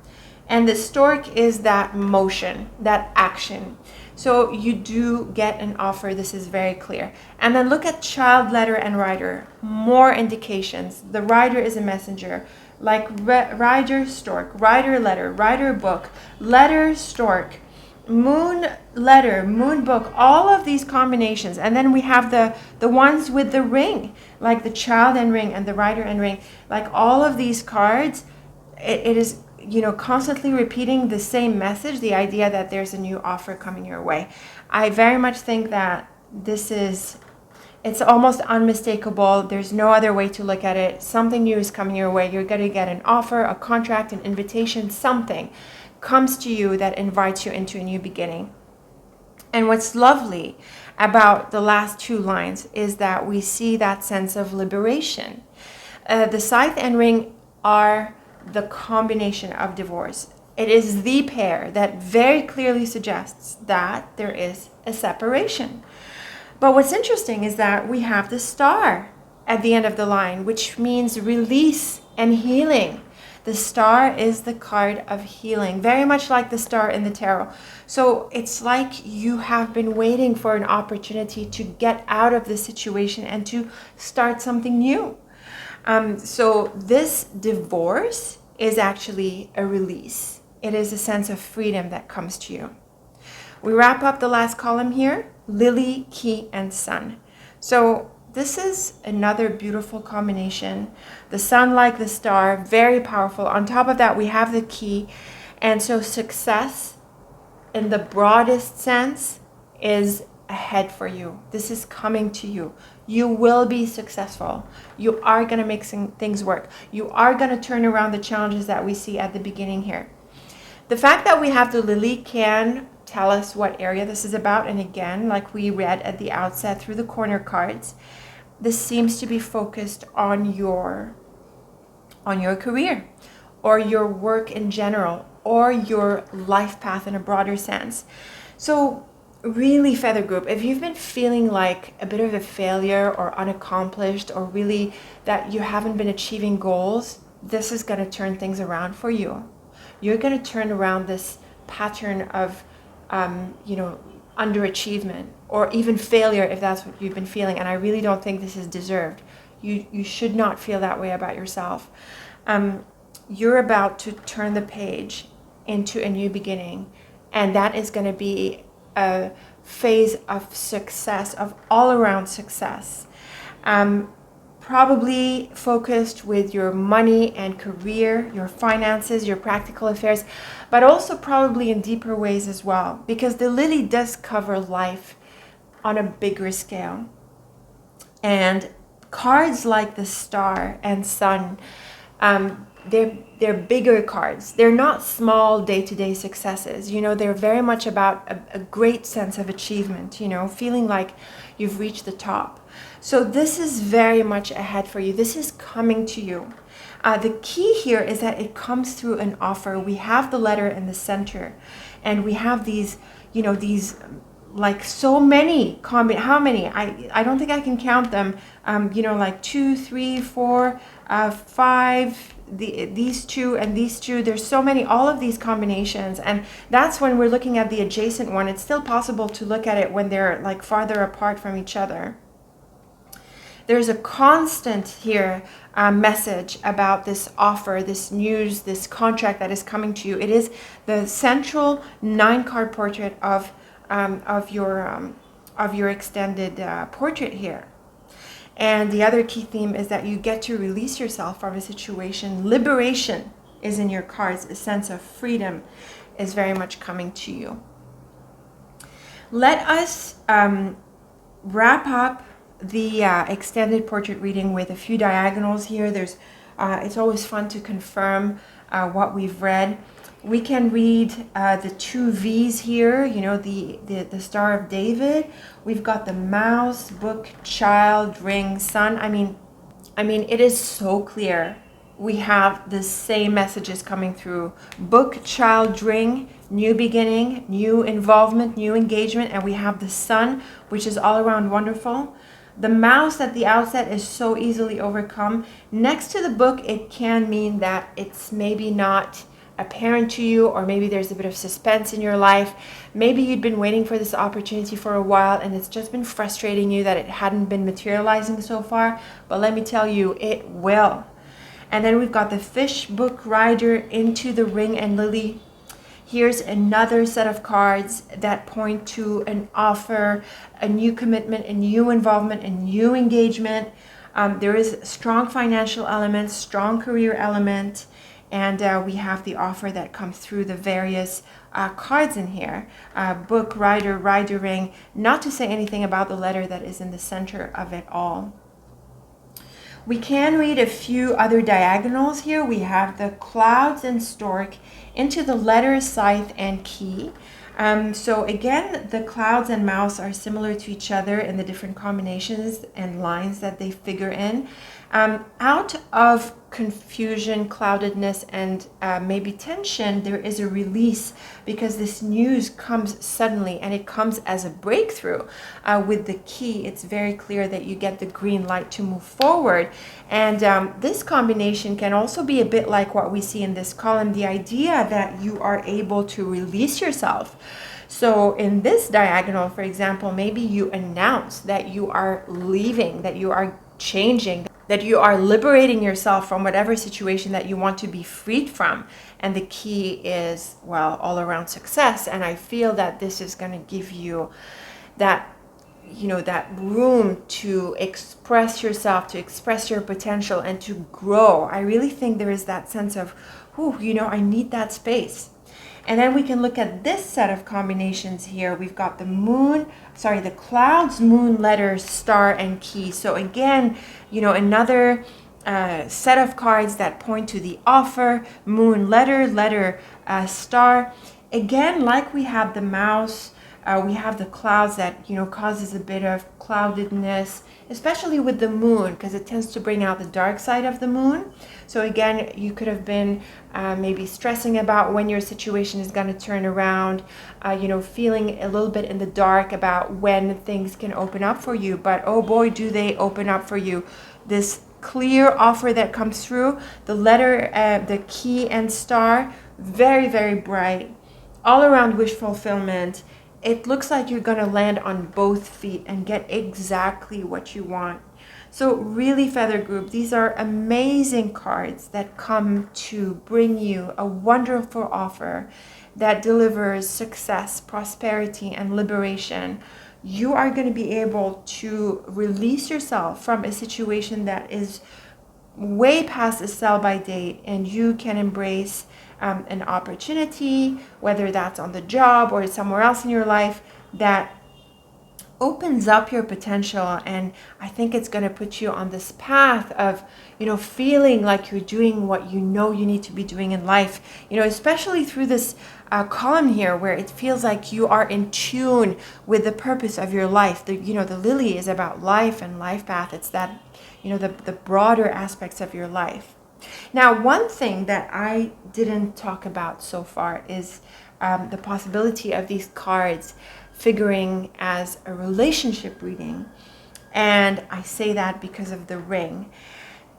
And the stork is that motion, that action. So you do get an offer. This is very clear. And then look at child letter and rider. More indications. The rider is a messenger. Like rider, stork, rider, letter, rider, book, letter, stork, moon letter, moon book, all of these combinations. And then we have the ones with the ring, like the child and ring and the rider and ring. Like all of these cards, it is constantly repeating the same message, the idea that there's a new offer coming your way. I very much think that it's almost unmistakable. There's no other way to look at it. Something new is coming your way. You're going to get an offer, a contract, an invitation, something comes to you that invites you into a new beginning. And what's lovely about the last two lines is that we see that sense of liberation. The scythe and ring are the combination of divorce. It is the pair that very clearly suggests that there is a separation. But what's interesting is that we have the star at the end of the line, which means release and healing. The star is the card of healing, very much like the star in the tarot. So it's like you have been waiting for an opportunity to get out of this situation and to start something new. So this divorce is actually a release. It is a sense of freedom that comes to you. We wrap up the last column here, lily, key, and sun. So this is another beautiful combination. The sun like the star, very powerful. On top of that, we have the key. And so success in the broadest sense is ahead for you. This is coming to you. You will be successful. You are going to make things work. You are going to turn around the challenges that we see at the beginning here. The fact that we have the lily can tell us what area this is about. And again, like we read at the outset through the corner cards, this seems to be focused on your career or your work in general or your life path in a broader sense. So really, Feather Group, if you've been feeling like a bit of a failure or unaccomplished or really that you haven't been achieving goals, this is going to turn things around for you. You're going to turn around this pattern of, underachievement or even failure if that's what you've been feeling. And I really don't think this is deserved. You should not feel that way about yourself. You're about to turn the page into a new beginning. And that is going to be a phase of success, of all-around success. Probably focused with your money and career, your finances, your practical affairs, but also probably in deeper ways as well, because the lily does cover life on a bigger scale. And cards like the star and sun, they're bigger cards. They're not small day-to-day successes. You know, they're very much about a great sense of achievement, you know, feeling like you've reached the top. So this is very much ahead for you. This is coming to you. The key here is that it comes through an offer. We have the letter in the center, and we have these, you know, these like so many how many? I don't think I can count them. You know, like 2, 3, 4, 5. These two and these two. There's so many. All of these combinations, and that's when we're looking at the adjacent one. It's still possible to look at it when they're like farther apart from each other. There's a constant here message about this offer, this news, this contract that is coming to you. It is the central 9-card portrait of your extended portrait here. And the other key theme is that you get to release yourself from a situation. Liberation is in your cards. A sense of freedom is very much coming to you. Let us wrap up the extended portrait reading with a few diagonals here. There's it's always fun to confirm what we've read. We can read the 2 V's here, you know, the Star of David. We've got the mouse, book, child, ring, sun. I mean, it is so clear. We have the same messages coming through. Book, child, ring, new beginning, new involvement, new engagement. And we have the sun, which is all around wonderful. The mouse at the outset is so easily overcome. Next to the book, it can mean that it's maybe not apparent to you, or maybe there's a bit of suspense in your life. Maybe you'd been waiting for this opportunity for a while and it's just been frustrating you that it hadn't been materializing so far. But let me tell you, it will. And then we've got the fish, book, rider, into the ring and lily. Here's another set of cards that point to an offer, a new commitment, a new involvement, a new engagement. There is strong financial element, strong career element, and we have the offer that comes through the various cards in here. Book, rider, rider ring, not to say anything about the letter that is in the center of it all. We can read a few other diagonals here. We have the clouds and stork into the letter, scythe, and key. So again, the clouds and mouse are similar to each other in the different combinations and lines that they figure in. Out of confusion, cloudedness, and maybe tension, there is a release because this news comes suddenly and it comes as a breakthrough. With the key, it's very clear that you get the green light to move forward. And this combination can also be a bit like what we see in this column, the idea that you are able to release yourself. So in this diagonal, for example, maybe you announce that you are leaving, that you are changing, that you are liberating yourself from whatever situation that you want to be freed from. And the key is, well, all around success. And I feel that this is going to give you that, you know, that room to express yourself, to express your potential and to grow. I really think there is that sense of, you know, I need that space. And then we can look at this set of combinations here. We've got the clouds, moon, letters, star, and key. So again, you know, another set of cards that point to the offer, moon, letter, star. Again, like we have the mouse, we have the clouds that, you know, causes a bit of cloudedness, especially with the moon, because it tends to bring out the dark side of the moon. So again, you could have been maybe stressing about when your situation is going to turn around, you know, feeling a little bit in the dark about when things can open up for you. But oh boy, do they open up for you. This clear offer that comes through, the letter, the key and star, very, very bright, all around wish fulfillment. It looks like you're going to land on both feet and get exactly what you want. So really, Feather Group, these are amazing cards that come to bring you a wonderful offer that delivers success, prosperity, and liberation. You are going to be able to release yourself from a situation that is way past a sell-by date, and you can embrace an opportunity, whether that's on the job or somewhere else in your life, that opens up your potential, and I think it's going to put you on this path of, feeling like you're doing what you know you need to be doing in life, especially through this column here where it feels like you are in tune with the purpose of your life. The lily is about life and life path. It's that, the broader aspects of your life. Now, one thing that I didn't talk about so far is the possibility of these cards figuring as a relationship reading. And I say that because of the ring.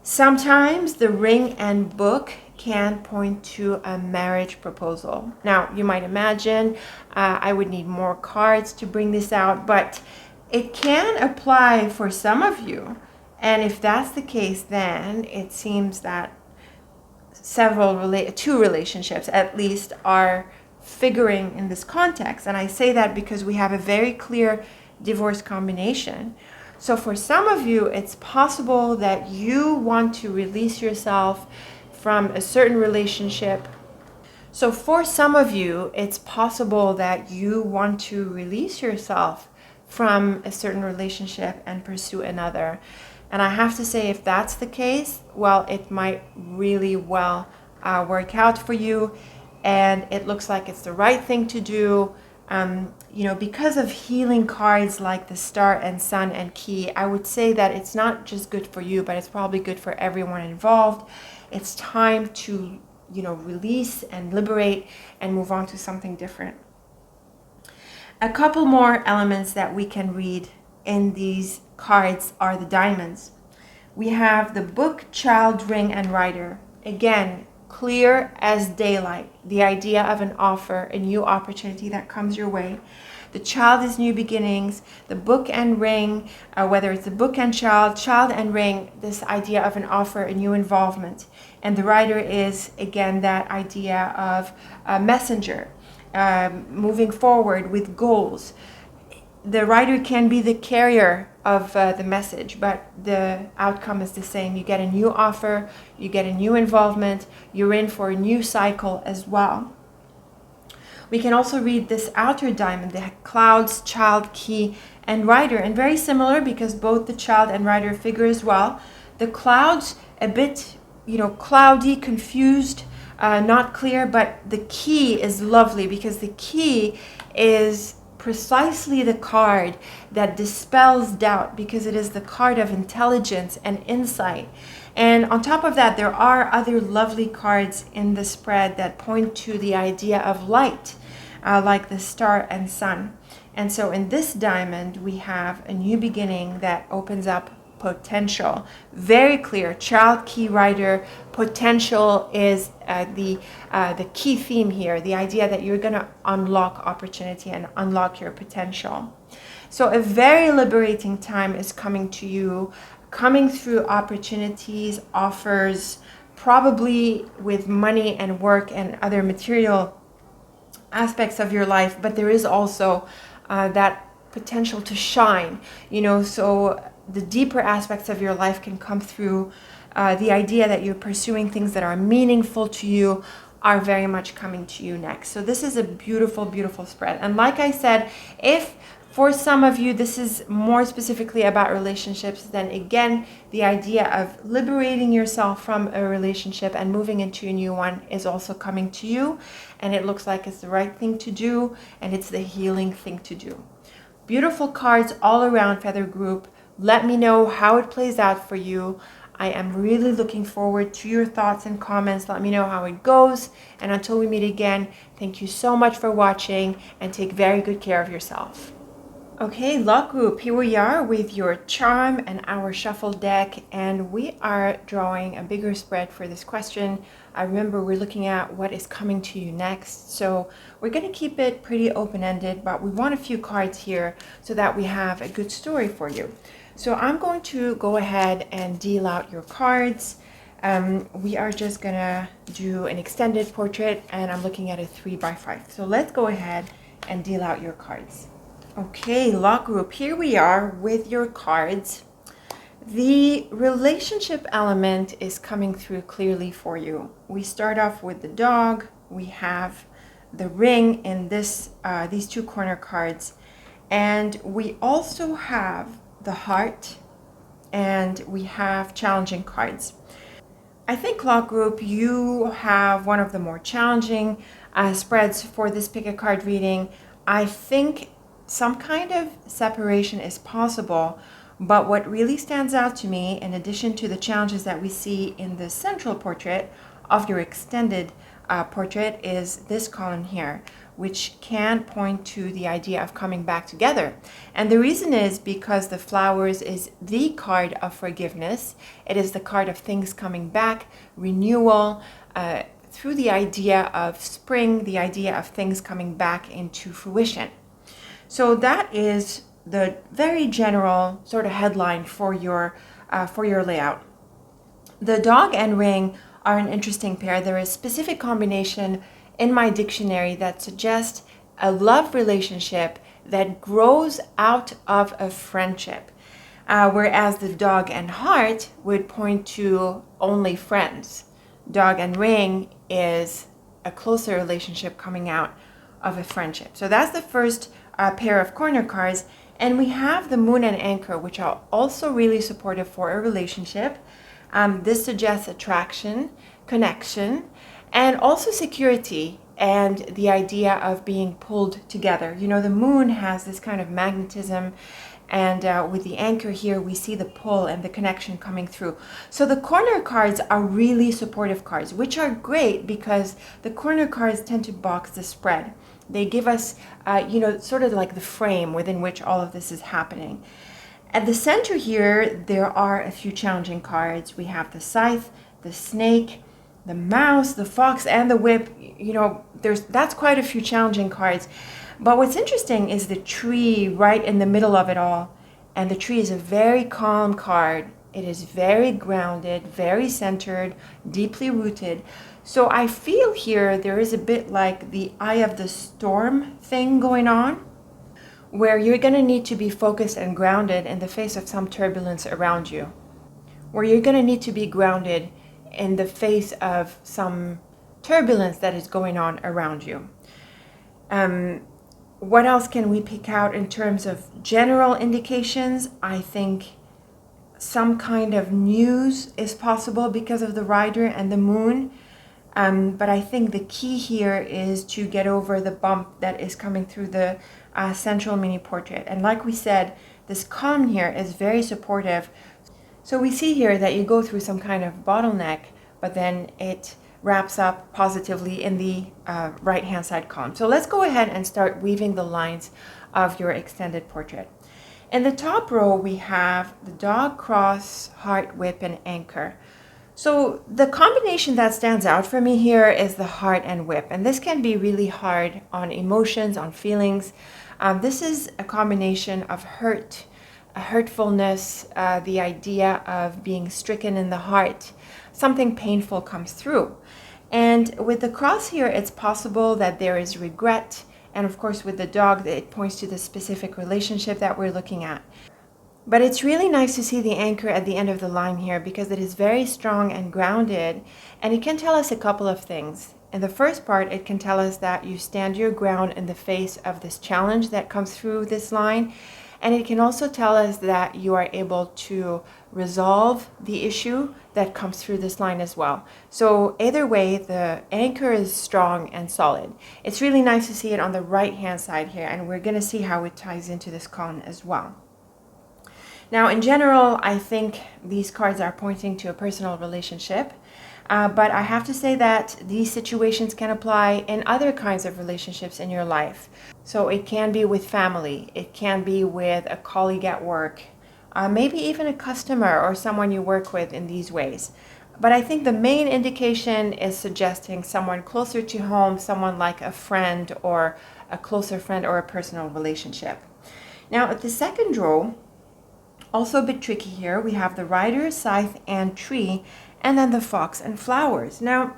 Sometimes the ring and book can point to a marriage proposal. Now, you might imagine I would need more cards to bring this out, but it can apply for some of you. And if that's the case, then it seems that two relationships at least are figuring in this context. And I say that because we have a very clear divorce combination. So for some of you, it's possible that you want to release yourself from a certain relationship. So for some of you, it's possible that you want to release yourself from a certain relationship and pursue another. And I have to say, if that's the case, well, it might really well work out for you. And it looks like it's the right thing to do. Because of healing cards like the Star and Sun and Key, I would say that it's not just good for you, but it's probably good for everyone involved. It's time to, release and liberate and move on to something different. A couple more elements that we can read in these cards are the diamonds. We have the Book, Child, Ring, and Rider. Again, clear as daylight, the idea of an offer, a new opportunity that comes your way. The Child is new beginnings. The Book and Ring, whether it's the Book and Child and Ring, this idea of an offer, a new involvement. And the Rider is, again, that idea of a messenger, moving forward with goals. The Rider can be the carrier of the message, but the outcome is the same. You get a new offer, you get a new involvement, you're in for a new cycle as well. We can also read this outer diamond, the Clouds, Child, Key, and Rider, and very similar because both the Child and Rider figure as well. The Clouds, a bit, cloudy, confused, not clear, but the Key is lovely because the Key is precisely the card that dispels doubt because it is the card of intelligence and insight. And on top of that, there are other lovely cards in the spread that point to the idea of light, like the Star and Sun. And so in this diamond, we have a new beginning that opens up potential. Very clear. Child, Key, Rider. Potential is the key theme here. The idea that you're going to unlock opportunity and unlock your potential. So a very liberating time is coming to you, coming through opportunities, offers, probably with money and work and other material aspects of your life. But there is also that potential to shine, so the deeper aspects of your life can come through. The idea that you're pursuing things that are meaningful to you are very much coming to you next. So this is a beautiful, beautiful spread. And like I said, if for some of you this is more specifically about relationships, then again, the idea of liberating yourself from a relationship and moving into a new one is also coming to you. And it looks like it's the right thing to do, and it's the healing thing to do. Beautiful cards all around, Feather Group. Let me know how it plays out for you. I am really looking forward to your thoughts and comments. Let me know how it goes. And until we meet again, thank you so much for watching and take very good care of yourself. Okay, Luck Group, here we are with your charm and our shuffle deck, and we are drawing a bigger spread for this question. I remember we're looking at what is coming to you next, so we're going to keep it pretty open-ended, but we want a few cards here so that we have a good story for you. So I'm going to go ahead and deal out your cards. We are just going to do an extended portrait, and I'm looking at a 3x5. So let's go ahead and deal out your cards. Okay, Luck Group, here we are with your cards. The relationship element is coming through clearly for you. We start off with the dog. We have the ring in these two corner cards. And we also have the heart, and we have challenging cards. I think Clock Group, you have one of the more challenging spreads for this pick-a-card reading. I think some kind of separation is possible, but what really stands out to me, in addition to the challenges that we see in the central portrait of your extended portrait, is this column here, which can point to the idea of coming back together. And the reason is because the flowers is the card of forgiveness. It is the card of things coming back, renewal, through the idea of spring, the idea of things coming back into fruition. So that is the very general sort of headline for your layout. The dog and ring are an interesting pair. There is a specific combination in my dictionary that suggests a love relationship that grows out of a friendship, whereas the dog and heart would point to only friends. Dog and ring is a closer relationship coming out of a friendship. So that's the first pair of corner cards. And we have the moon and anchor, which are also really supportive for a relationship. This suggests attraction, connection, and also security and the idea of being pulled together. You know, the moon has this kind of magnetism, and with the anchor here, we see the pull and the connection coming through. So the corner cards are really supportive cards, which are great because the corner cards tend to box the spread. They give us, sort of like the frame within which all of this is happening. At the center here, there are a few challenging cards. We have the scythe, the snake, the mouse, the fox, and the whip. You know, that's quite a few challenging cards. But what's interesting is the tree right in the middle of it all. And the tree is a very calm card. It is very grounded, very centered, deeply rooted. So I feel here there is a bit like the eye of the storm thing going on, where you're going to need to be focused and grounded in the face of some turbulence around you, where you're going to need to be grounded in the face of some turbulence that is going on around you. What else can we pick out in terms of general indications? I think some kind of news is possible because of the rider and the moon. But I think the key here is to get over the bump that is coming through the central mini portrait. And like we said, this column here is very supportive. So we see here that you go through some kind of bottleneck, but then it wraps up positively in the right-hand side column. So let's go ahead and start weaving the lines of your extended portrait. In the top row, we have the dog, cross, heart, whip, and anchor. So the combination that stands out for me here is the heart and whip. And this can be really hard on emotions, on feelings. This is a combination of hurt, hurtfulness, the idea of being stricken in the heart. Something painful comes through. And with the cross here, it's possible that there is regret. And of course, with the dog, it points to the specific relationship that we're looking at. But it's really nice to see the anchor at the end of the line here because it is very strong and grounded, and it can tell us a couple of things. In the first part, it can tell us that you stand your ground in the face of this challenge that comes through this line, and it can also tell us that you are able to resolve the issue that comes through this line as well. So either way, the anchor is strong and solid. It's really nice to see it on the right-hand side here, and we're going to see how it ties into this column as well. Now, in general, I think these cards are pointing to a personal relationship, but I have to say that these situations can apply in other kinds of relationships in your life. So it can be with family, it can be with a colleague at work, maybe even a customer or someone you work with in these ways. But I think the main indication is suggesting someone closer to home, someone like a friend or a closer friend or a personal relationship. Now, at the second row, also a bit tricky here, we have the rider, scythe, and tree, and then the fox and flowers. Now,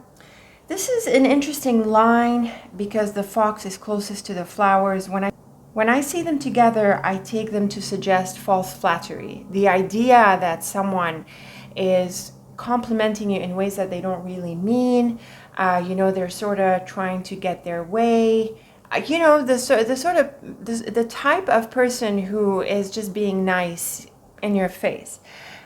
this is an interesting line because the fox is closest to the flowers. When I see them together, I take them to suggest false flattery. The idea that someone is complimenting you in ways that they don't really mean. They're sort of trying to get their way. the type of person who is just being nice in your face.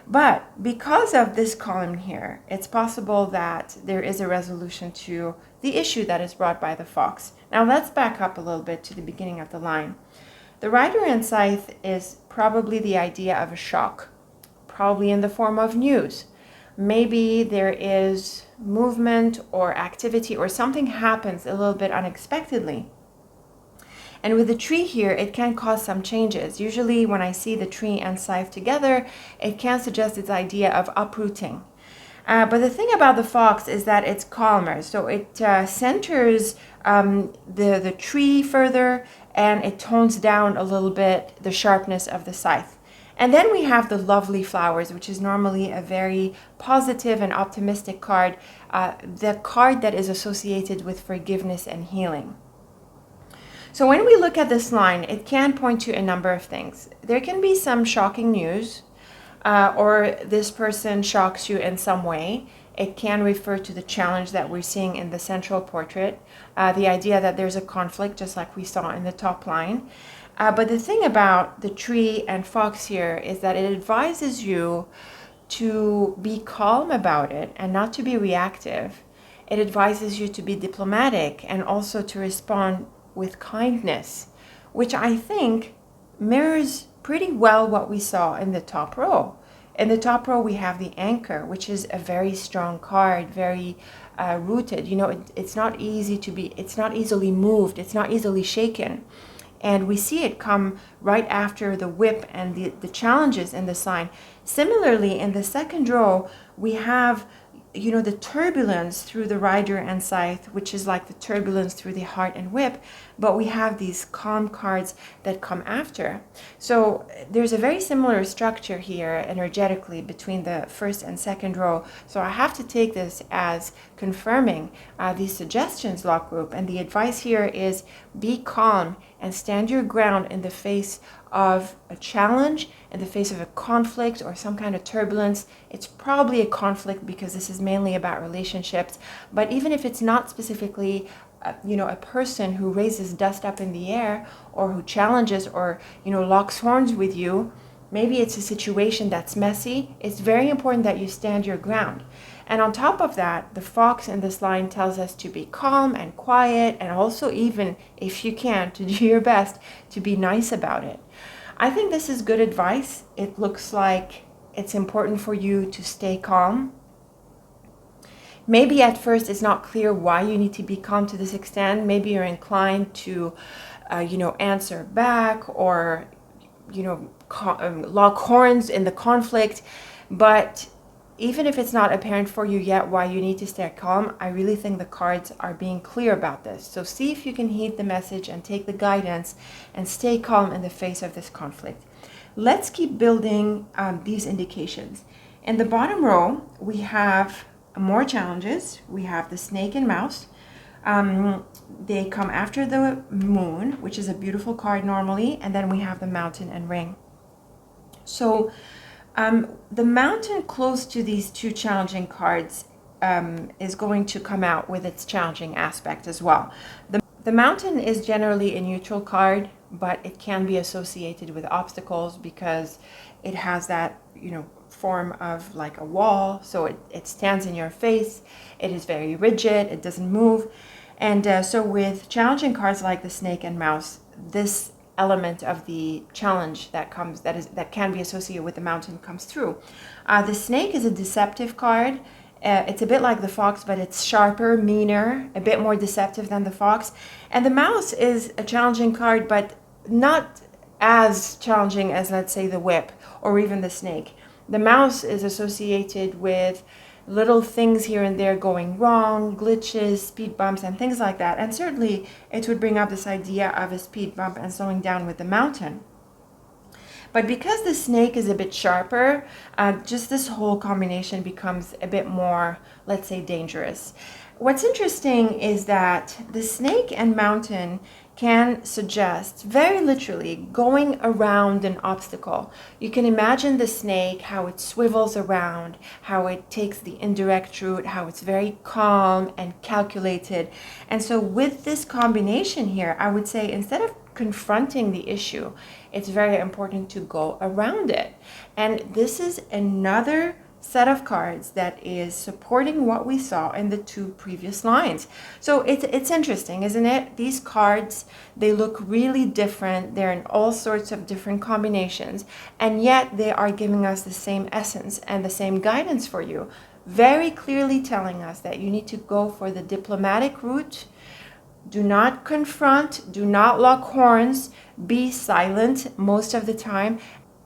But because of this column here, it's possible that there is a resolution to the issue that is brought by the fox. Now let's back up a little bit to the beginning of the line. The rider and scythe is probably the idea of a shock, probably in the form of news. Maybe there is movement or activity or something happens a little bit unexpectedly. And with the tree here, it can cause some changes. Usually when I see the tree and scythe together, it can suggest this idea of uprooting. But the thing about the fox is that it's calmer. So it centers the tree further, and it tones down a little bit the sharpness of the scythe. And then we have the lovely flowers, which is normally a very positive and optimistic card, the card that is associated with forgiveness and healing. So when we look at this line, it can point to a number of things. There can be some shocking news, or this person shocks you in some way. It can refer to the challenge that we're seeing in the central portrait, the idea that there's a conflict, just like we saw in the top line. But the thing about the tree and fox here is that it advises you to be calm about it and not to be reactive. It advises you to be diplomatic and also to respond with kindness, which I think mirrors pretty well what we saw in the top row. In the top row, we have the anchor, which is a very strong card, very rooted. It's not it's not easily moved, it's not easily shaken. And we see it come right after the whip and the challenges in the sign. Similarly, in the second row, we have the turbulence through the rider and scythe, which is like the turbulence through the heart and whip, but we have these calm cards that come after. So there's a very similar structure here energetically between the first and second row. So I have to take this as confirming these suggestions, Lock Group. And the advice here is be calm and stand your ground in the face of a challenge, in the face of a conflict or some kind of turbulence. It's probably a conflict because this is mainly about relationships. But even if it's not specifically a person who raises dust up in the air or who challenges or locks horns with you, maybe it's a situation that's messy. It's very important that you stand your ground. And on top of that, the fox in this line tells us to be calm and quiet, and also, even if you can, to do your best to be nice about it. I think this is good advice. It looks like it's important for you to stay calm. Maybe at first it's not clear why you need to be calm to this extent. Maybe you're inclined to, answer back or, lock horns in the conflict. But even if it's not apparent for you yet why you need to stay calm, I really think the cards are being clear about this. So see if you can heed the message and take the guidance and stay calm in the face of this conflict. Let's keep building these indications. In the bottom row, we have more challenges. We have the snake and mouse. They come after the moon, which is a beautiful card normally, and then we have the mountain and ring. So the mountain close to these two challenging cards is going to come out with its challenging aspect as well. The mountain is generally a neutral card, but it can be associated with obstacles because it has that, form of like a wall. So it stands in your face. It is very rigid. It doesn't move. And so with challenging cards like the snake and mouse, this element of the challenge that can be associated with the mountain comes through. The snake is a deceptive card. It's a bit like the fox, but it's sharper, meaner, a bit more deceptive than the fox. And the mouse is a challenging card, but not as challenging as, let's say, the whip or even the snake. The mouse is associated with little things here and there going wrong, glitches, speed bumps, and things like that. And certainly it would bring up this idea of a speed bump and slowing down with the mountain. But because the snake is a bit sharper, just this whole combination becomes a bit more, let's say, dangerous. What's interesting is that the snake and mountain can suggest, very literally, going around an obstacle. You can imagine the snake, how it swivels around, how it takes the indirect route, how it's very calm and calculated. And so with this combination here, I would say instead of confronting the issue, it's very important to go around it. And this is another set of cards that is supporting what we saw in the two previous lines. So it's interesting, isn't it? These cards, they look really different. They're in all sorts of different combinations, and yet they are giving us the same essence and the same guidance for you, very clearly telling us that you need to go for the diplomatic route. Do not confront, do not lock horns, be silent most of the time,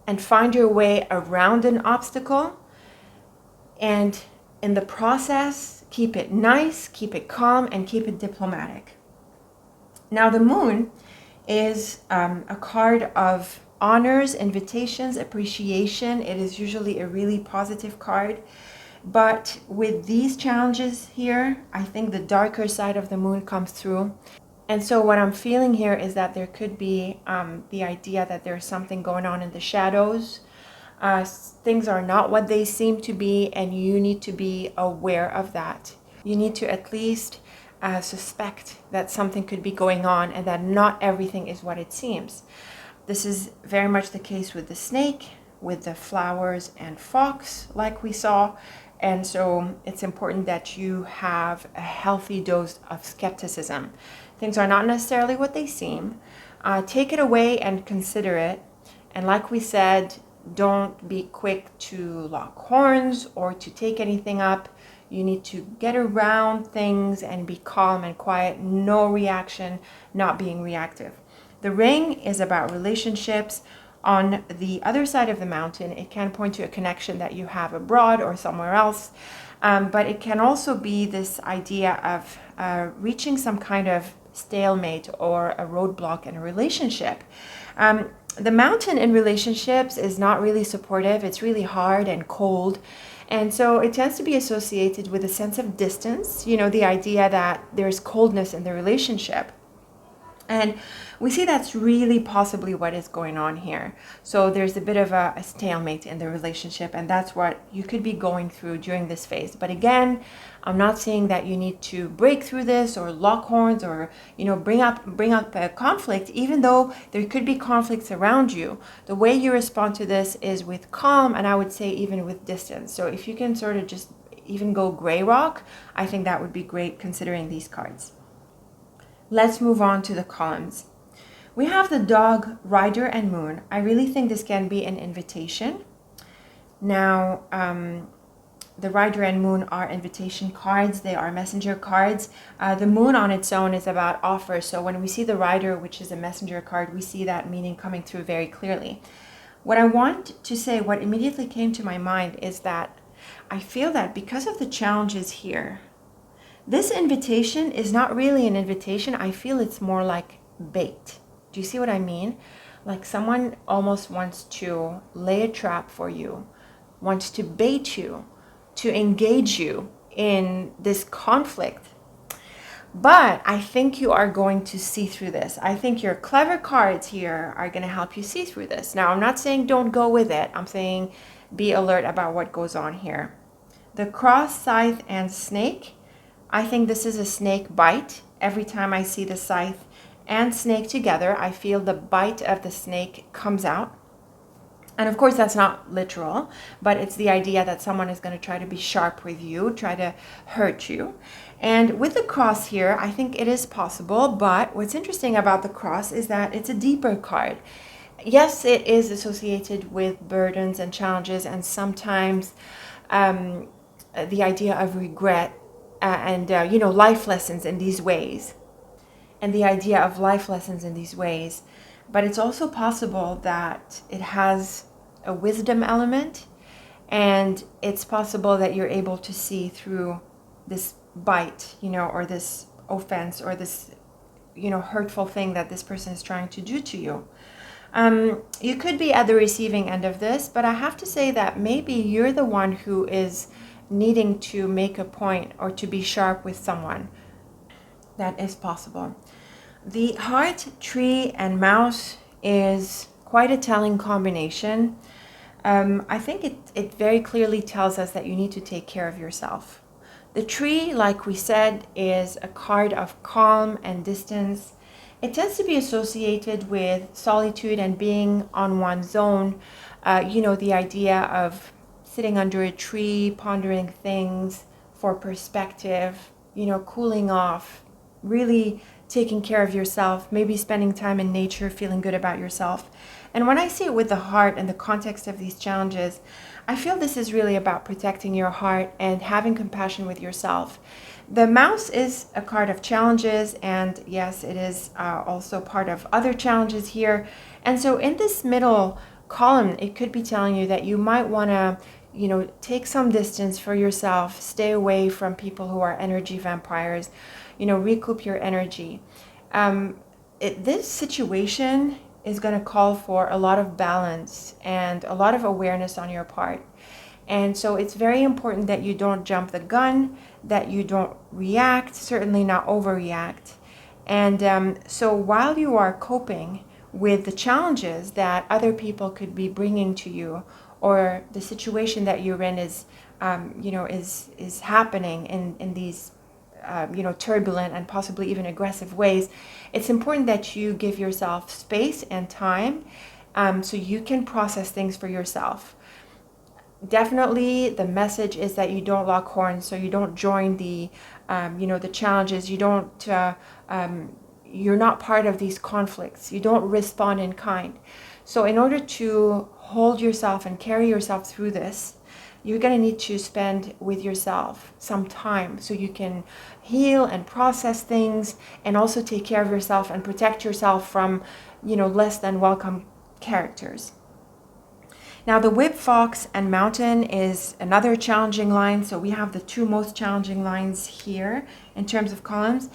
and find your way around an obstacle. And in the process, keep it nice, keep it calm, and keep it diplomatic. Now, the moon is a card of honors, invitations, appreciation. It is usually a really positive card. But with these challenges here, I think the darker side of the moon comes through. And so what I'm feeling here is that there could be the idea that there's something going on in the shadows. Things are not what they seem to be, and you need to be aware of that. You need to at least suspect that something could be going on and that not everything is what it seems. This is very much the case with the snake, with the flowers and fox, like we saw. And so it's important that you have a healthy dose of skepticism. Things are not necessarily what they seem. Take it away and consider it. And like we said, don't be quick to lock horns or to take anything up. You need to get around things and be calm and quiet. No reaction, not being reactive. The ring is about relationships. On the other side of the mountain, it can point to a connection that you have abroad or somewhere else. But it can also be this idea of reaching some kind of stalemate or a roadblock in a relationship. The mountain in relationships is not really supportive. It's really hard and cold. And so it tends to be associated with a sense of distance, the idea that there's coldness in the relationship. And we see that's really possibly what is going on here. So there's a bit of a stalemate in the relationship, and that's what you could be going through during this phase. But again, I'm not saying that you need to break through this or lock horns or bring up a conflict, even though there could be conflicts around you. The way you respond to this is with calm, and I would say even with distance. So if you can sort of just even go gray rock, I think that would be great considering these cards. Let's move on to the columns. We have the dog, rider, and moon. I really think this can be an invitation. Now, the rider and moon are invitation cards. They are messenger cards. The moon on its own is about offers. So when we see the rider, which is a messenger card, we see that meaning coming through very clearly. What I want to say, what immediately came to my mind is that I feel that because of the challenges here, this invitation is not really an invitation. I feel it's more like bait. Do you see what I mean? Like someone almost wants to lay a trap for you, wants to bait you, to engage you in this conflict. But I think you are going to see through this. I think your clever cards here are going to help you see through this. Now, I'm not saying don't go with it. I'm saying be alert about what goes on here. The cross, scythe, and snake. I think this is a snake bite. Every time I see the scythe and snake together, I feel the bite of the snake comes out. And of course, that's not literal, but it's the idea that someone is going to try to be sharp with you, try to hurt you. And with the cross here, I think it is possible, but what's interesting about the cross is that it's a deeper card. Yes, it is associated with burdens and challenges, and sometimes the idea of regret and life lessons in these ways. And the idea of life lessons in these ways. But it's also possible that it has a wisdom element, and it's possible that you're able to see through this bite, or this offense, or this, hurtful thing that this person is trying to do to you. You could be at the receiving end of this, but I have to say that maybe you're the one who is needing to make a point or to be sharp with someone. That is possible. The heart, tree, and mouse is quite a telling combination. I think it very clearly tells us that you need to take care of yourself. The tree, like we said, is a card of calm and distance. It tends to be associated with solitude and being on one's own. The idea of sitting under a tree, pondering things for perspective, cooling off, really taking care of yourself, maybe spending time in nature, feeling good about yourself. And when I see it with the heart and the context of these challenges, I feel this is really about protecting your heart and having compassion with yourself. The mouse is a card of challenges, and yes, it is also part of other challenges here. And so in this middle column, it could be telling you that you might want to take some distance for yourself, stay away from people who are energy vampires, recoup your energy. This situation is going to call for a lot of balance and a lot of awareness on your part. And so it's very important that you don't jump the gun, that you don't react, certainly not overreact. And so while you are coping with the challenges that other people could be bringing to you, or the situation that you're in is happening in these turbulent and possibly even aggressive ways, it's important that you give yourself space and time so you can process things for yourself. Definitely the message is that you don't lock horns, so you don't join the challenges, you're not part of these conflicts, you don't respond in kind. So in order to hold yourself and carry yourself through this, you're going to need to spend with yourself some time so you can heal and process things and also take care of yourself and protect yourself from, less than welcome characters. Now the whip, fox, and mountain is another challenging line. So we have the two most challenging lines here in terms of columns.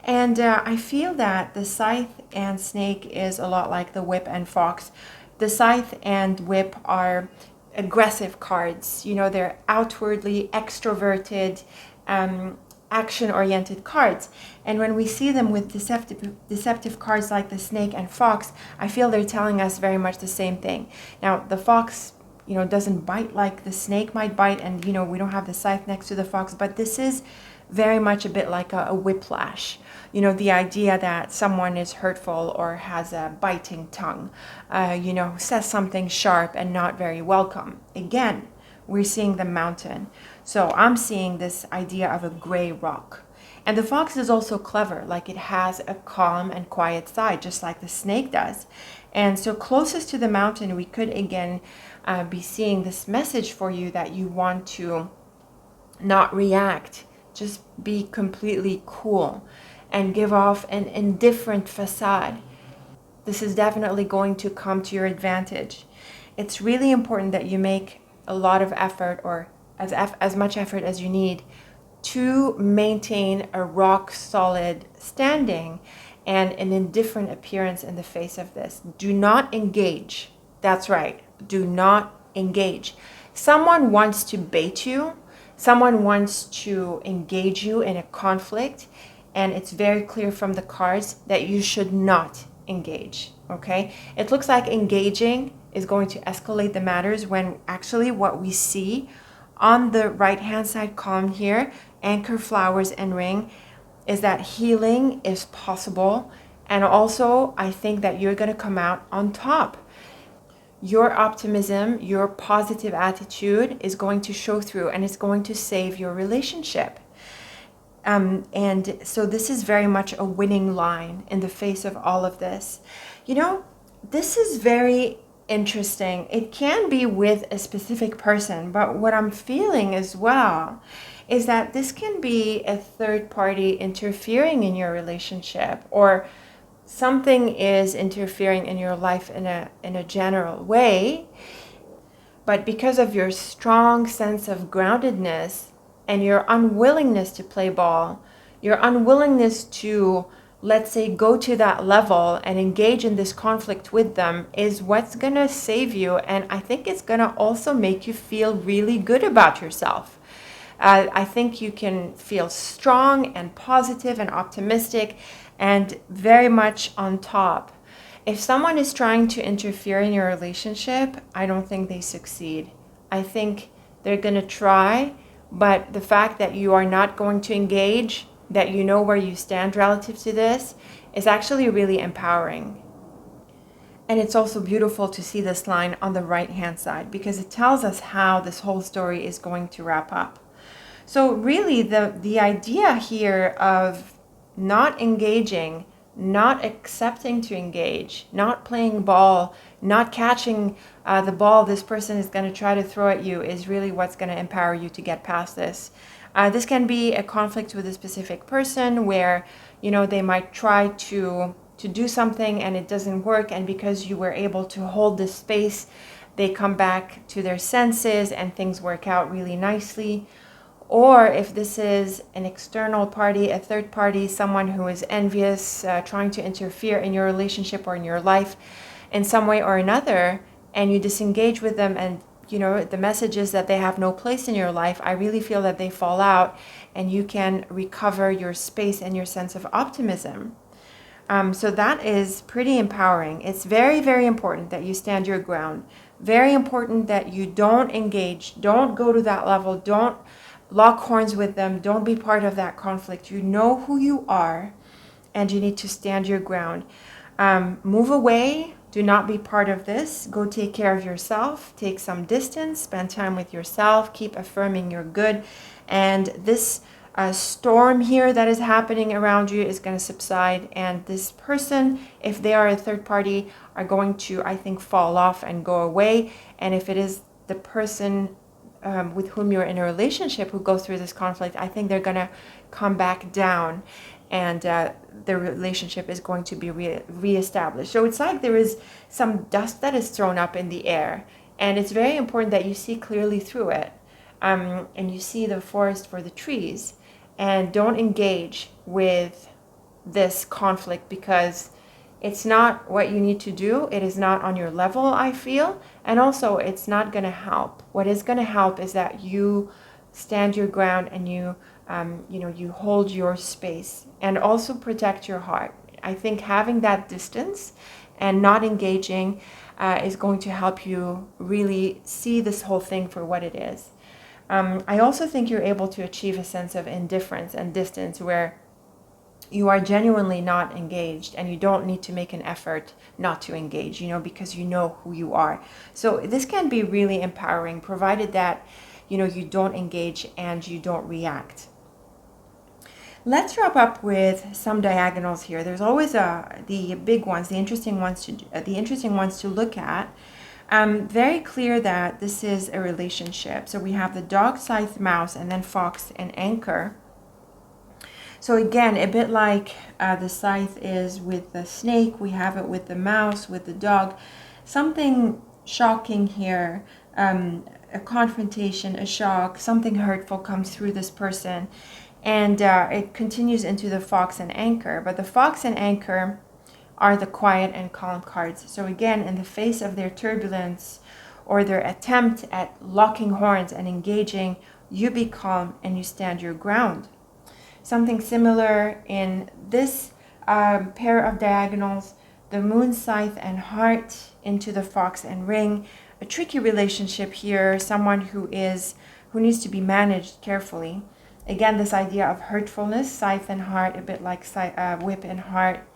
And I feel that the scythe and snake is a lot like the whip and fox. The scythe and whip are aggressive cards. They're outwardly extroverted, action-oriented cards. And when we see them with deceptive cards like the snake and fox, I feel they're telling us very much the same thing. Now, the fox, doesn't bite like the snake might bite, and, we don't have the scythe next to the fox, but this is very much a bit like a whiplash. The idea that someone is hurtful or has a biting tongue, says something sharp and not very welcome. Again, we're seeing the mountain. So I'm seeing this idea of a gray rock. And the fox is also clever, like it has a calm and quiet side, just like the snake does. And so closest to the mountain, we could again be seeing this message for you that you want to not react, just be completely cool and give off an indifferent facade. This is definitely going to come to your advantage. It's really important that you make a lot of effort, or as much effort as you need, to maintain a rock solid standing and an indifferent appearance in the face of this. Do not engage. That's right. Do not engage. Someone wants to bait you. Someone wants to engage you in a conflict, and it's very clear from the cards that you should not engage, okay? It looks like engaging is going to escalate the matters, when actually what we see on the right-hand side column here, anchor, flowers, and ring, is that healing is possible. And also, I think that you're going to come out on top. Your optimism, your positive attitude is going to show through, and it's going to save your relationship. And so this is very much a winning line in the face of all of this. This is very interesting. It can be with a specific person, but what I'm feeling as well is that this can be a third party interfering in your relationship, or something is interfering in your life in a general way. But because of your strong sense of groundedness and your unwillingness to play ball, your unwillingness to, let's say, go to that level and engage in this conflict with them, is what's going to save you. And I think it's going to also make you feel really good about yourself. I think you can feel strong and positive and optimistic, and very much on top. If someone is trying to interfere in your relationship, I don't think they succeed. I think they're going to try, but the fact that you are not going to engage, that you know where you stand relative to this, is actually really empowering. And it's also beautiful to see this line on the right-hand side because it tells us how this whole story is going to wrap up. So really the idea here of not engaging, not accepting to engage, not playing ball, not catching the ball this person is going to try to throw at you is really what's going to empower you to get past this. This can be a conflict with a specific person where, they might try to do something and it doesn't work, and because you were able to hold this space, they come back to their senses and things work out really nicely. Or if this is an external party, a third party, someone who is envious, trying to interfere in your relationship or in your life in some way or another, and you disengage with them, and the message is that they have no place in your life, I really feel that they fall out and you can recover your space and your sense of optimism. So that is pretty empowering. It's very, very important that you stand your ground. Very important that you don't engage, don't go to that level, don't lock horns with them, don't be part of that conflict. You know who you are and you need to stand your ground. Move away, do not be part of this. Go take care of yourself, take some distance, spend time with yourself, keep affirming you're good. And this storm here that is happening around you is going to subside, and this person, if they are a third party, are going to, I think, fall off and go away. And if it is the person with whom you're in a relationship who goes through this conflict, I think they're going to come back down, and the relationship is going to be reestablished. So it's like there is some dust that is thrown up in the air, and it's very important that you see clearly through it, and you see the forest for the trees, and don't engage with this conflict because it's not what you need to do. It is not on your level, I feel. And also, it's not going to help. What is going to help is that you stand your ground and you hold your space and also protect your heart. I think having that distance and not engaging is going to help you really see this whole thing for what it is. I also think you're able to achieve a sense of indifference and distance where you are genuinely not engaged and you don't need to make an effort not to engage, because you know who you are. So this can be really empowering, provided that, you don't engage and you don't react. Let's wrap up with some diagonals here. There's always the big ones, the interesting ones to look at. Very clear that this is a relationship. So we have the dog, scythe, mouse, and then fox and anchor. So again, a bit like the scythe is with the snake, we have it with the mouse, with the dog. Something shocking here, a confrontation, a shock, something hurtful comes through this person, and it continues into the fox and anchor. But the fox and anchor are the quiet and calm cards. So again, in the face of their turbulence or their attempt at locking horns and engaging, you be calm and you stand your ground. Something similar in this pair of diagonals, the moon, scythe, and heart into the fox and ring. A tricky relationship here, someone who needs to be managed carefully. Again, this idea of hurtfulness, scythe and heart, a bit like whip and heart.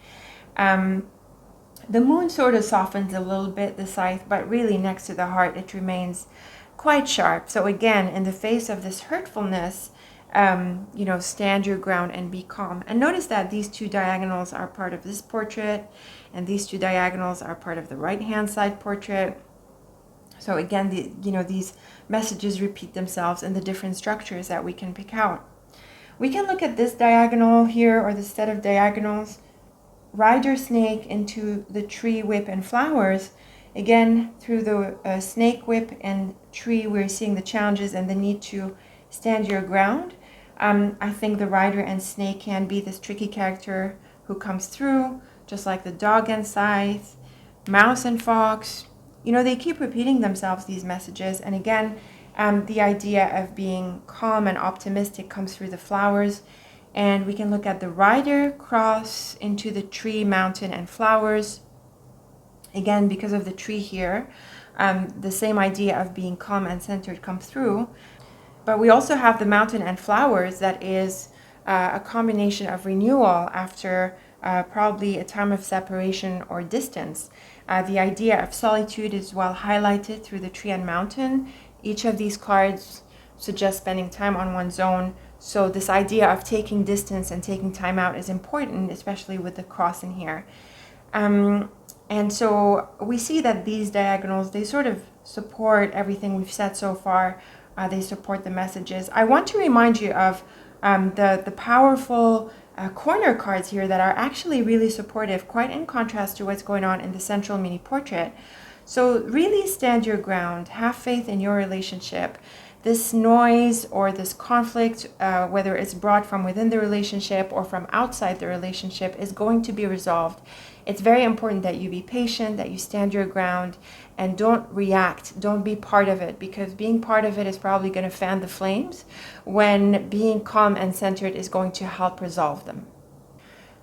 The moon sort of softens a little bit, the scythe, but really next to the heart, it remains quite sharp. So again, in the face of this hurtfulness, stand your ground and be calm. And notice that these two diagonals are part of this portrait, and these two diagonals are part of the right-hand side portrait. So again, these messages repeat themselves in the different structures that we can pick out. We can look at this diagonal here, or the set of diagonals, rider, snake into the tree, whip, and flowers. Again, through the snake, whip, and tree, we're seeing the challenges and the need to stand your ground. I think the rider and snake can be this tricky character who comes through, just like the dog and scythe, mouse and fox. They keep repeating themselves, these messages. And again, the idea of being calm and optimistic comes through the flowers. And we can look at the rider cross into the tree, mountain, and flowers. Again, because of the tree here, the same idea of being calm and centered comes through. But we also have the mountain and flowers that is a combination of renewal after probably a time of separation or distance. The idea of solitude is well highlighted through the tree and mountain. Each of these cards suggests spending time on one's own. So this idea of taking distance and taking time out is important, especially with the cross in here. And so we see that these diagonals, they sort of support everything we've said so far. They support the messages. I want to remind you of the powerful corner cards here that are actually really supportive, quite in contrast to what's going on in the central mini portrait. So really stand your ground, have faith in your relationship. This noise or this conflict, whether it's brought from within the relationship or from outside the relationship, is going to be resolved. It's very important that you be patient, that you stand your ground, and don't react. Don't be part of it, because being part of it is probably going to fan the flames when being calm and centered is going to help resolve them.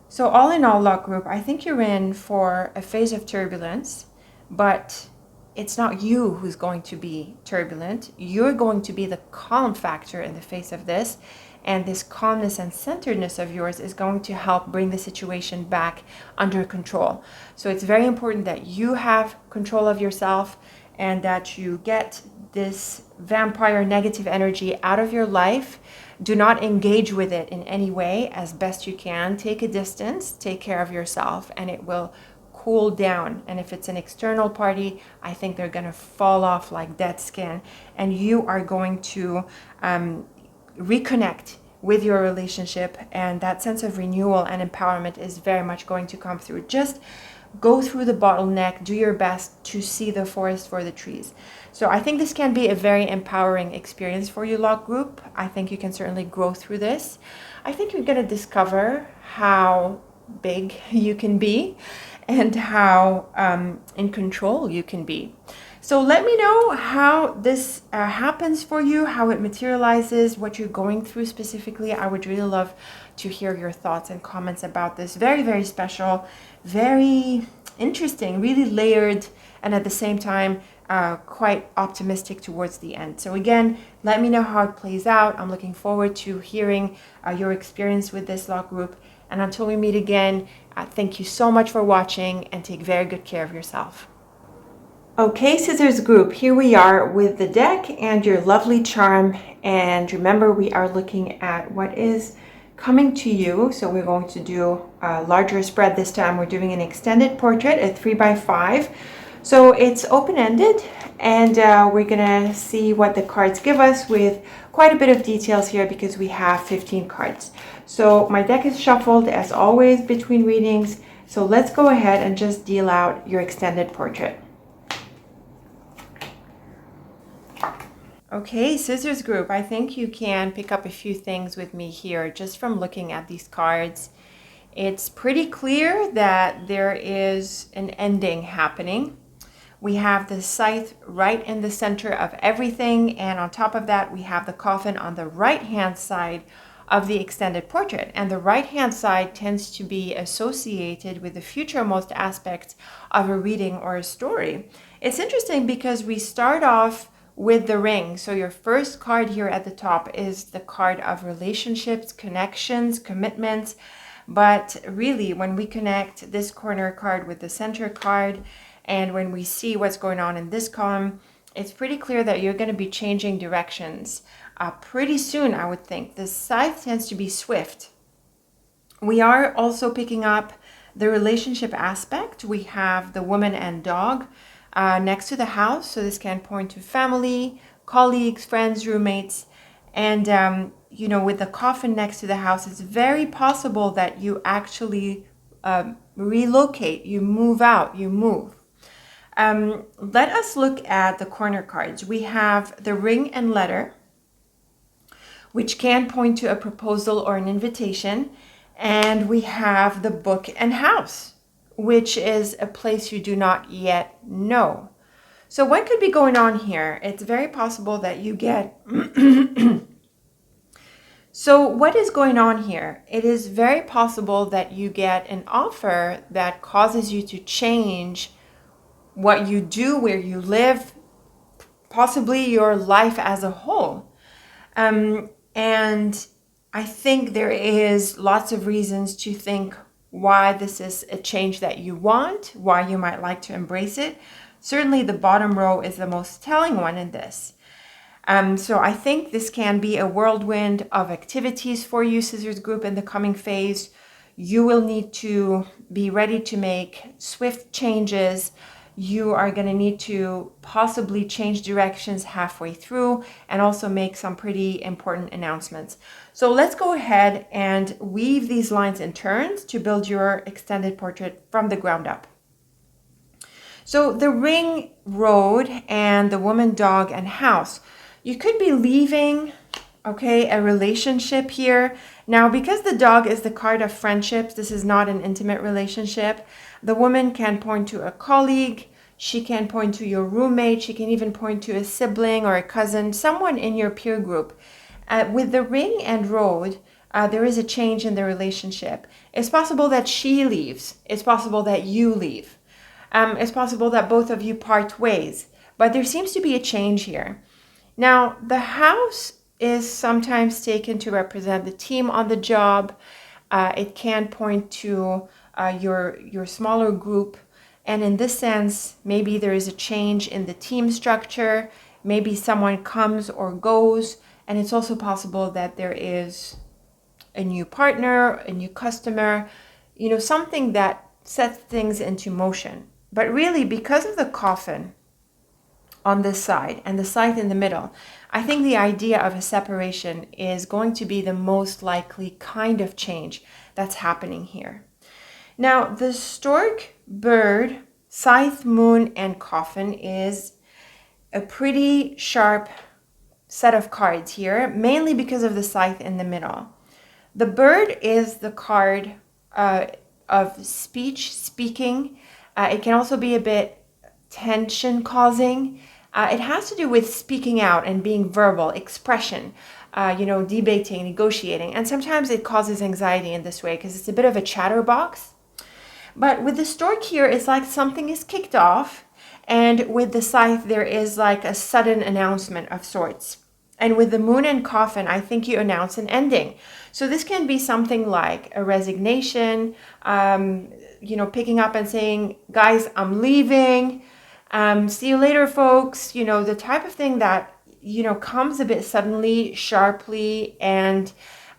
So all in all, Lock Group, I think you're in for a phase of turbulence, but it's not you who's going to be turbulent. You're going to be the calm factor in the face of this. And this calmness and centeredness of yours is going to help bring the situation back under control. So it's very important that you have control of yourself and that you get this vampire negative energy out of your life. Do not engage with it in any way. As best you can, take a distance, take care of yourself, and it will cool down. And if it's an external party, I think they're going to fall off like dead skin, and you are going to reconnect with your relationship, and that sense of renewal and empowerment is very much going to come through. Just go through the bottleneck, do your best to see the forest for the trees. So I think this can be a very empowering experience for you, Lock Group. I think you can certainly grow through this. I think you're going to discover how big you can be and how in control you can be. So let me know how this happens for you, how it materializes, what you're going through specifically. I would really love to hear your thoughts and comments about this. Very, very special, very interesting, really layered, and at the same time, quite optimistic towards the end. So again, let me know how it plays out. I'm looking forward to hearing your experience with this, Lock Group. And until we meet again, thank you so much for watching, and take very good care of yourself. Okay, Scissors Group, here we are with the deck and your lovely charm. And remember, we are looking at what is coming to you. So we're going to do a larger spread this time. We're doing an extended portrait at 3x5. So it's open-ended, and we're gonna see what the cards give us with quite a bit of details here because we have 15 cards. So my deck is shuffled as always between readings. So let's go ahead and just deal out your extended portrait. Okay, Scissors Group, I think you can pick up a few things with me here just from looking at these cards. It's pretty clear that there is an ending happening. We have the scythe right in the center of everything, and on top of that, we have the coffin on the right-hand side of the extended portrait. And the right-hand side tends to be associated with the futuremost aspects of a reading or a story. It's interesting because we start off with the ring. So your first card here at the top is the card of relationships, connections, commitments. But really, when we connect this corner card with the center card, and when we see what's going on in this column, it's pretty clear that you're going to be changing directions pretty soon, I would think. The scythe tends to be swift. We are also picking up the relationship aspect. We have the woman and dog next to the house. So this can point to family, colleagues, friends, roommates. And, you know, with the coffin next to the house, it's very possible that you actually relocate, you move out, you move. Let us look at the corner cards. We have the ring and letter, which can point to a proposal or an invitation. And we have the book and house, which is a place you do not yet know. So what could be going on here? It's very possible that you get So what is going on here? It is very possible that you get an offer that causes you to change what you do, where you live, possibly your life as a whole. And I think there is lots of reasons to think why this is a change that you want, why you might like to embrace it. Certainly the bottom row is the most telling one in this. So I think this can be a whirlwind of activities for you, Scissors Group, in the coming phase. You will need to be ready to make swift changes. You are going to need to possibly change directions halfway through and also make some pretty important announcements. So let's go ahead and weave these lines in turns to build your extended portrait from the ground up. So the ring, road, and the woman, dog, and house. You could be leaving, okay, a relationship here. Now, because the dog is the card of friendships, this is not an intimate relationship. The woman can point to a colleague. She can point to your roommate. She can even point to a sibling or a cousin, someone in your peer group. With the ring and road, there is a change in the relationship. It's possible that she leaves. It's possible that you leave. It's possible that both of you part ways. But there seems to be a change here. Now, the house is sometimes taken to represent the team on the job. It can point to your smaller group. And in this sense, maybe there is a change in the team structure. Maybe someone comes or goes. And it's also possible that there is a new partner, a new customer, something that sets things into motion. But really, because of the coffin on this side and the scythe in the middle, I think the idea of a separation is going to be the most likely kind of change that's happening here. Now, the stork, bird, scythe, moon, and coffin is a pretty sharp set of cards here, mainly because of the scythe in the middle. The bird is the card of speech, speaking. It can also be a bit tension causing. It has to do with speaking out and being verbal, expression, debating, negotiating. And sometimes it causes anxiety in this way because it's a bit of a chatterbox. But with the stork here, it's like something is kicked off. And with the scythe, there is like a sudden announcement of sorts. And with the moon and coffin, I think you announce an ending. So this can be something like a resignation, picking up and saying, guys, I'm leaving. See you later, folks. The type of thing that, comes a bit suddenly, sharply, and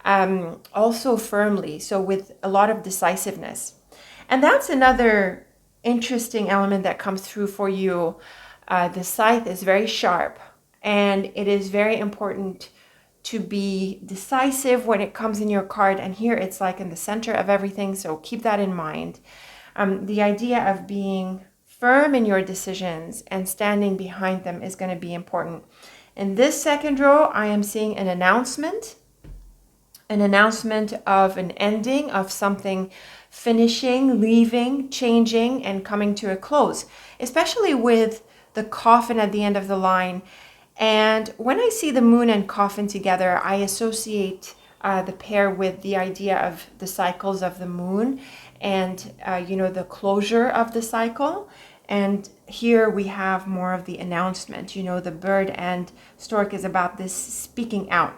also firmly. So with a lot of decisiveness. And that's another interesting element that comes through for you. The scythe is very sharp, and it is very important to be decisive when it comes in your card. And here it's like in the center of everything. So keep that in mind. The idea of being firm in your decisions and standing behind them is going to be important. In this second row, I am seeing an announcement of an ending, of something finishing, leaving, changing, and coming to a close, especially with the coffin at the end of the line. And when I see the moon and coffin together, I associate the pair with the idea of the cycles of the moon and, the closure of the cycle. And here we have more of the announcement. The bird and stork is about this speaking out.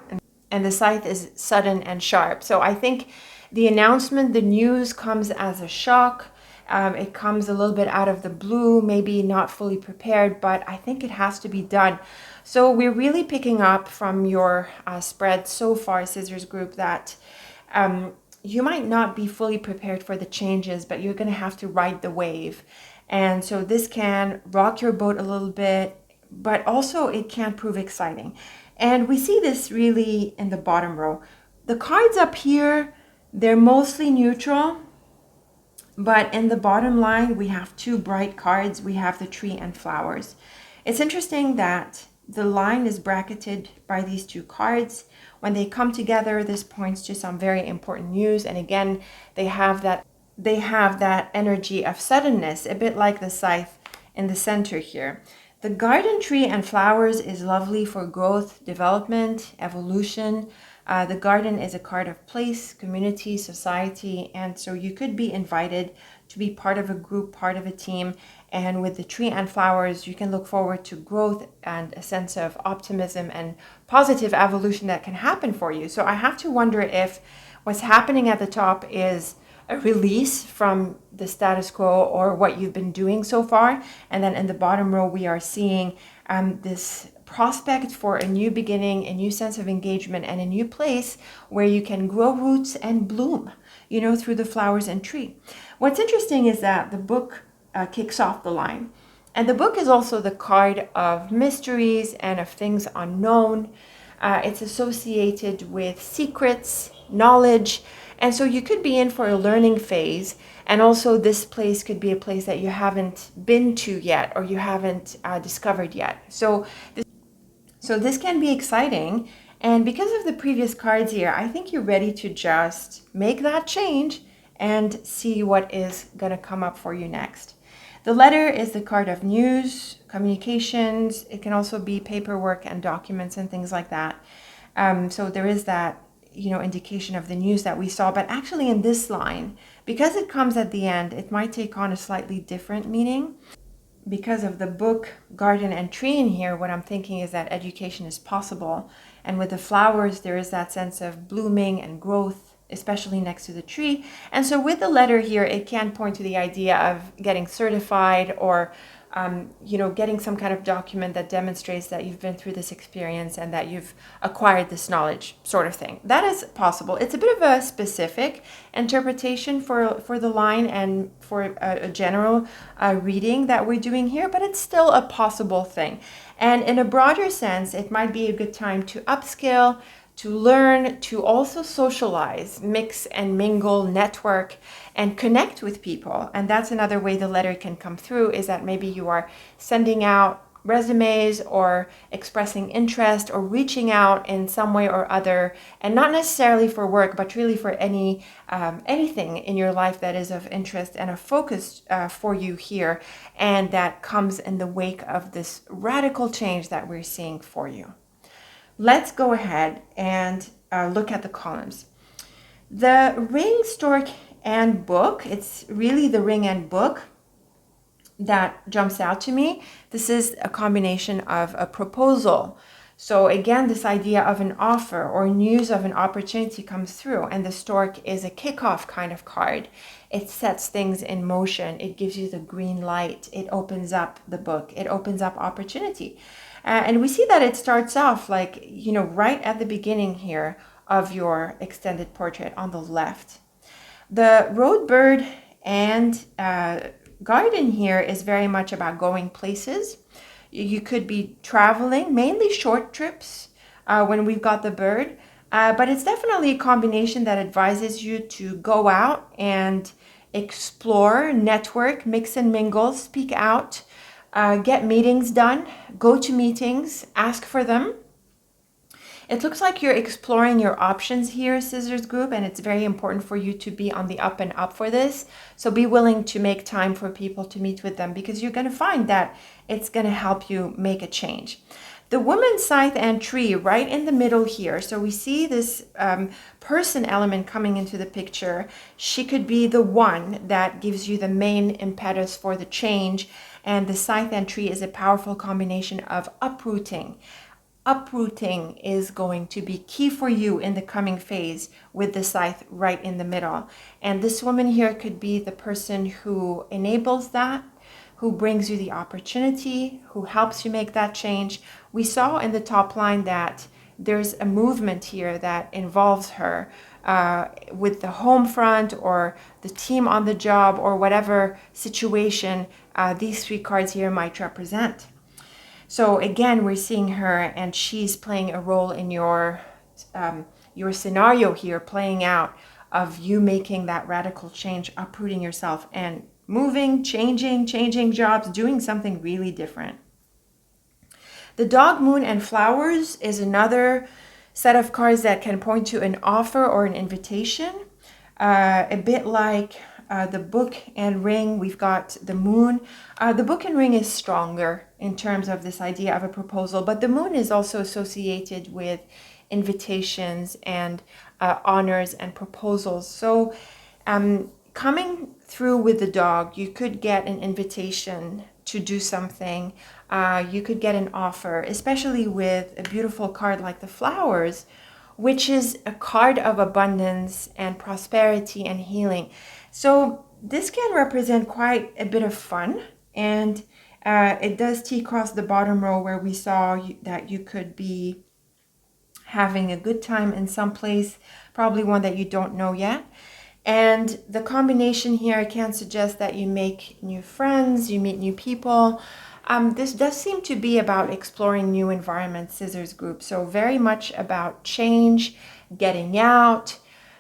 And the scythe is sudden and sharp. So I think the announcement, the news comes as a shock. It comes a little bit out of the blue, maybe not fully prepared, but I think it has to be done. So we're really picking up from your spread so far, Scissors Group, that you might not be fully prepared for the changes, but you're going to have to ride the wave. And so this can rock your boat a little bit, but also it can prove exciting. And we see this really in the bottom row. The cards up here, they're mostly neutral, but in the bottom line, we have two bright cards. We have the tree and flowers. It's interesting that the line is bracketed by these two cards. When they come together, this points to some very important news. And again, they have that energy of suddenness, a bit like the scythe in the center here. The garden tree and flowers is lovely for growth, development, evolution, The garden is a card of place, community, society, and so you could be invited to be part of a group, part of a team. And with the tree and flowers, you can look forward to growth and a sense of optimism and positive evolution that can happen for you. So I have to wonder if what's happening at the top is a release from the status quo or what you've been doing so far. And then in the bottom row, we are seeing this prospect for a new beginning, a new sense of engagement, and a new place where you can grow roots and bloom, through the flowers and tree. What's interesting is that the book kicks off the line. And the book is also the card of mysteries and of things unknown. It's associated with secrets, knowledge, and so you could be in for a learning phase. And also this place could be a place that you haven't been to yet or you haven't discovered yet. So this can be exciting. And because of the previous cards here, I think you're ready to just make that change and see what is going to come up for you next. The letter is the card of news, communications. It can also be paperwork and documents and things like that. So there is that, indication of the news that we saw. But actually in this line, because it comes at the end, it might take on a slightly different meaning. Because of the book, garden, and tree in here, what I'm thinking is that education is possible. And with the flowers, there is that sense of blooming and growth, especially next to the tree. And so with the letter here, it can point to the idea of getting certified or, getting some kind of document that demonstrates that you've been through this experience and that you've acquired this knowledge, sort of thing. That is possible. It's a bit of a specific interpretation for the line and for a general reading that we're doing here, but it's still a possible thing. And in a broader sense, it might be a good time to upskill, to learn, to also socialize, mix and mingle, network, and connect with people. And that's another way the letter can come through, is that maybe you are sending out resumes or expressing interest or reaching out in some way or other, and not necessarily for work, but really for anything in your life that is of interest and a focus for you here, and that comes in the wake of this radical change that we're seeing for you. Let's go ahead and look at the columns. The ring, stork, and book, it's really the ring and book that jumps out to me. This is a combination of a proposal. So again, this idea of an offer or news of an opportunity comes through, and the stork is a kickoff kind of card. It sets things in motion. It gives you the green light. It opens up the book. It opens up opportunity. And we see that it starts off right at the beginning here of your extended portrait on the left. The road bird and garden here is very much about going places. You could be traveling, mainly short trips when we've got the bird, but it's definitely a combination that advises you to go out and explore, network, mix and mingle, speak out, get meetings done, go to meetings, ask for them. It looks like you're exploring your options here, Scissors Group, and it's very important for you to be on the up and up for this. So be willing to make time for people to meet with them, because you're going to find that it's going to help you make a change. The woman, scythe, and tree right in the middle here. So we see this person element coming into the picture. She could be the one that gives you the main impetus for the change. And the scythe and tree is a powerful combination of uprooting. Uprooting is going to be key for you in the coming phase with the scythe right in the middle. And this woman here could be the person who enables that, who brings you the opportunity, who helps you make that change. We saw in the top line that there's a movement here that involves her with the home front or the team on the job or whatever situation these three cards here might represent. So again, we're seeing her, and she's playing a role in your scenario here, playing out of you making that radical change, uprooting yourself and moving, changing jobs, doing something really different. The dog, moon, and flowers is another set of cards that can point to an offer or an invitation, a bit like the book and ring. We've got the moon. The book and ring is stronger in terms of this idea of a proposal, but the moon is also associated with invitations and honors and proposals. So coming through with the dog, you could get an invitation to do something. You could get an offer, especially with a beautiful card like the flowers, which is a card of abundance and prosperity and healing. So this can represent quite a bit of fun, and it does T-cross the bottom row where we saw that you could be having a good time in some place, probably one that you don't know yet. And the combination here can suggest that you make new friends, you meet new people. This does seem to be about exploring new environments, Scissors Group. So very much about change, getting out,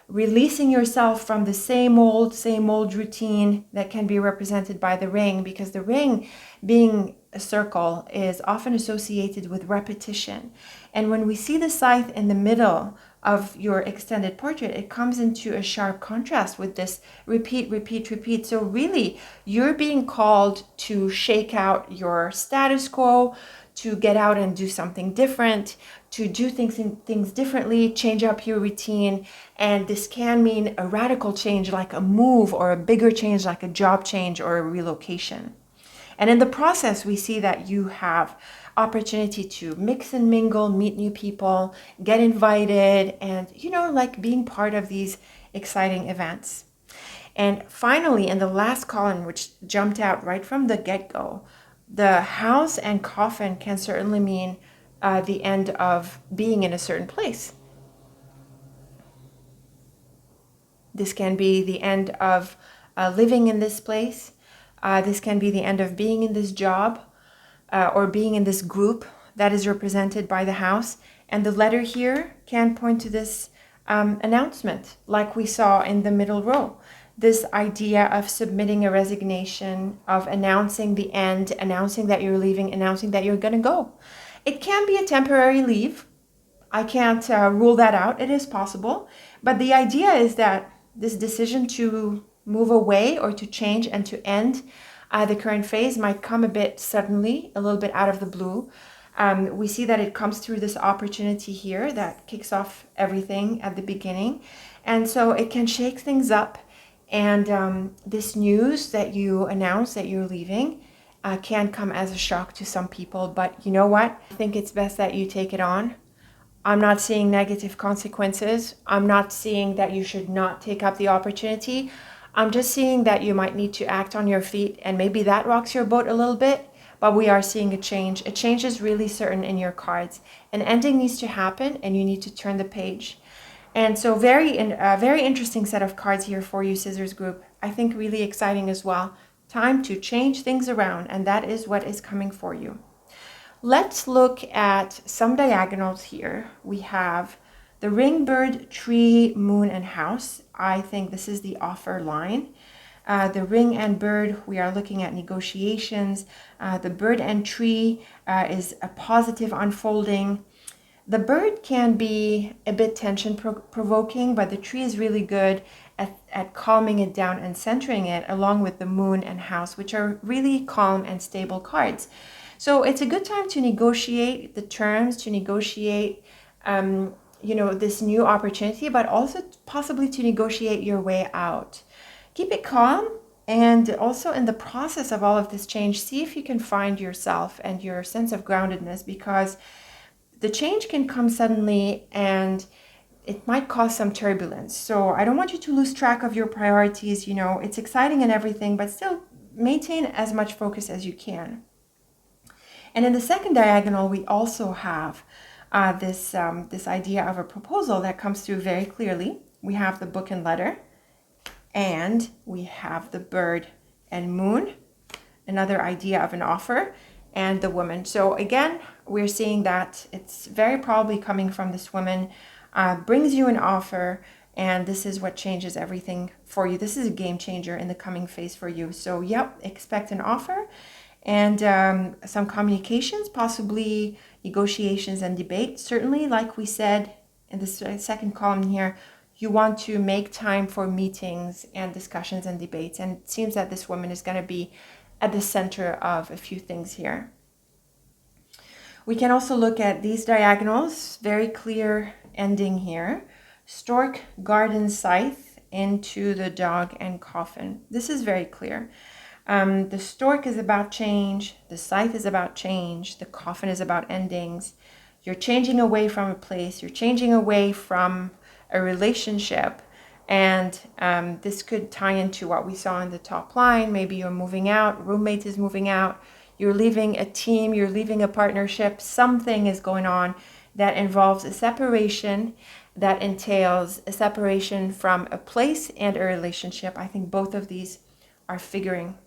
releasing yourself from the same old routine that can be represented by the ring, because the ring, being a circle, is often associated with repetition. And when we see the scythe in the middle of your extended portrait, it comes into a sharp contrast with this repeat, repeat, repeat. So really, you're being called to shake out your status quo, to get out and do something different, to do things differently, change up your routine. And this can mean a radical change like a move, or a bigger change like a job change or a relocation. And in the process, we see that you have opportunity to mix and mingle, meet new people, get invited, and, like being part of these exciting events. And finally, in the last column, which jumped out right from the get-go, the house and coffin can certainly mean the end of being in a certain place. This can be the end of living in this place. This can be the end of being in this job or being in this group that is represented by the house. And the letter here can point to this announcement, like we saw in the middle row. This idea of submitting a resignation, of announcing the end, announcing that you're leaving, announcing that you're going to go. It can be a temporary leave. I can't rule that out. It is possible. But the idea is that this decision to move away or to change and to end the current phase might come a bit suddenly, a little bit out of the blue. We see that it comes through this opportunity here that kicks off everything at the beginning. And so it can shake things up. And this news that you announce that you're leaving can come as a shock to some people. But you know what? I think it's best that you take it on. I'm not seeing negative consequences. I'm not seeing that you should not take up the opportunity. I'm just seeing that you might need to act on your feet, and maybe that rocks your boat a little bit, but we are seeing a change. A change is really certain in your cards. An ending needs to happen, and you need to turn the page. And so very interesting set of cards here for you, Scissors Group. I think really exciting as well. Time to change things around, and that is what is coming for you. Let's look at some diagonals here. We have the ring, bird, tree, moon, and house. I think this is the offer line. The ring and bird, we are looking at negotiations. The bird and tree is a positive unfolding. The bird can be a bit tension-provoking, but the tree is really good at calming it down and centering it, along with the moon and house, which are really calm and stable cards. So it's a good time to negotiate the terms, to negotiate, this new opportunity, but also possibly to negotiate your way out. Keep it calm, and also in the process of all of this change, see if you can find yourself and your sense of groundedness, because the change can come suddenly and it might cause some turbulence. So I don't want you to lose track of your priorities. It's exciting and everything, but still maintain as much focus as you can. And in the second diagonal, we also have this idea of a proposal that comes through very clearly. We have the book and letter, and we have the bird and moon, another idea of an offer, and the woman. So again, we're seeing that it's very probably coming from this woman, brings you an offer, and this is what changes everything for you. This is a game changer in the coming phase for you. So yep, expect an offer and some communications, possibly negotiations and debate. Certainly, like we said in the second column here, you want to make time for meetings and discussions and debates. And it seems that this woman is going to be at the center of a few things here. We can also look at these diagonals, very clear ending here. Stork, garden, scythe into the dog and coffin. This is very clear. The stork is about change. The scythe is about change. The coffin is about endings. You're changing away from a place. You're changing away from a relationship. And this could tie into what we saw in the top line. Maybe you're moving out, roommate is moving out, you're leaving a team, you're leaving a partnership. Something is going on that involves a separation, that entails a separation from a place and a relationship. I think both of these are figuring.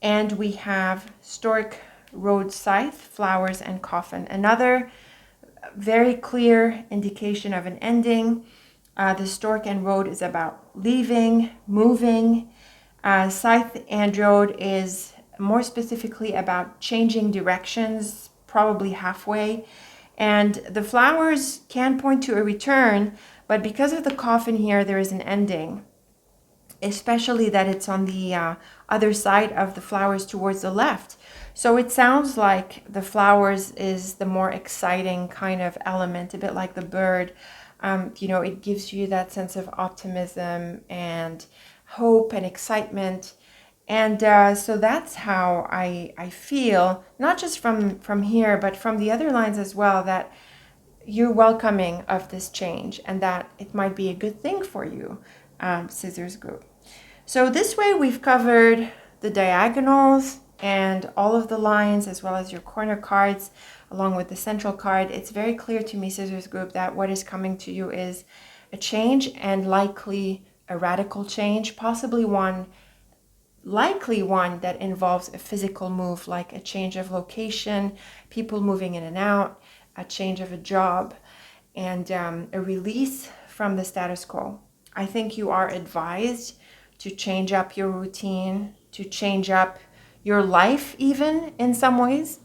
And we have stork, road, scythe, flowers, and coffin. Another very clear indication of an ending. The stork and road is about leaving, moving. Scythe and road is more specifically about changing directions, probably halfway. And the flowers can point to a return, but because of the coffin here, there is an ending, especially that it's on the other side of the flowers towards the left. So it sounds like the flowers is the more exciting kind of element, a bit like the bird. It gives you that sense of optimism and hope and excitement. And so that's how I feel, not just from here, but from the other lines as well, that you're welcoming of this change and that it might be a good thing for you, Scissors Group. So this way we've covered the diagonals and all of the lines as well as your corner cards along with the central card. It's very clear to me, Scissors Group, that what is coming to you is a change, and likely a radical change, possibly likely one that involves a physical move, like a change of location, people moving in and out, a change of a job, and a release from the status quo. I think you are advised to change up your routine, to change up your life even in some ways.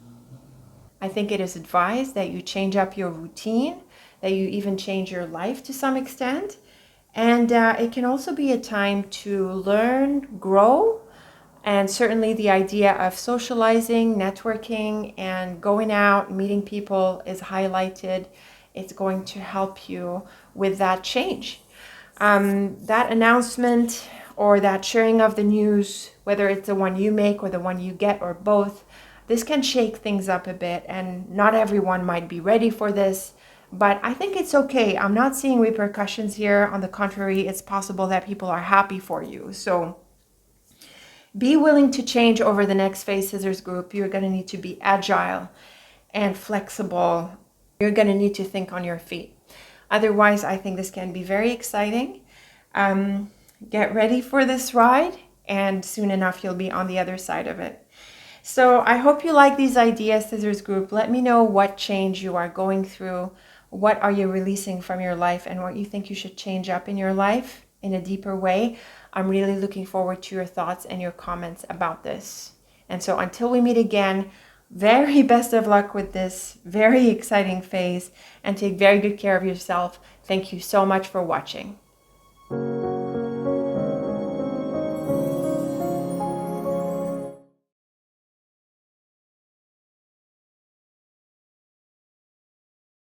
I think it is advised that you change up your routine, that you even change your life to some extent. And it can also be a time to learn, grow, and certainly the idea of socializing, networking, and going out, meeting people is highlighted. It's going to help you with that change. That announcement or that sharing of the news, whether it's the one you make or the one you get or both, this can shake things up a bit, and not everyone might be ready for this, but I think it's okay. I'm not seeing repercussions here. On the contrary, it's possible that people are happy for you. So be willing to change over the next phase, Scissors Group. You're going to need to be agile and flexible. You're going to need to think on your feet. Otherwise, I think this can be very exciting. Get ready for this ride, and soon enough, you'll be on the other side of it. So I hope you like these ideas, Scissors Group. Let me know what change you are going through. What are you releasing from your life, and what you think you should change up in your life in a deeper way. I'm really looking forward to your thoughts and your comments about this. And so until we meet again, very best of luck with this very exciting phase, and take very good care of yourself. Thank you so much for watching.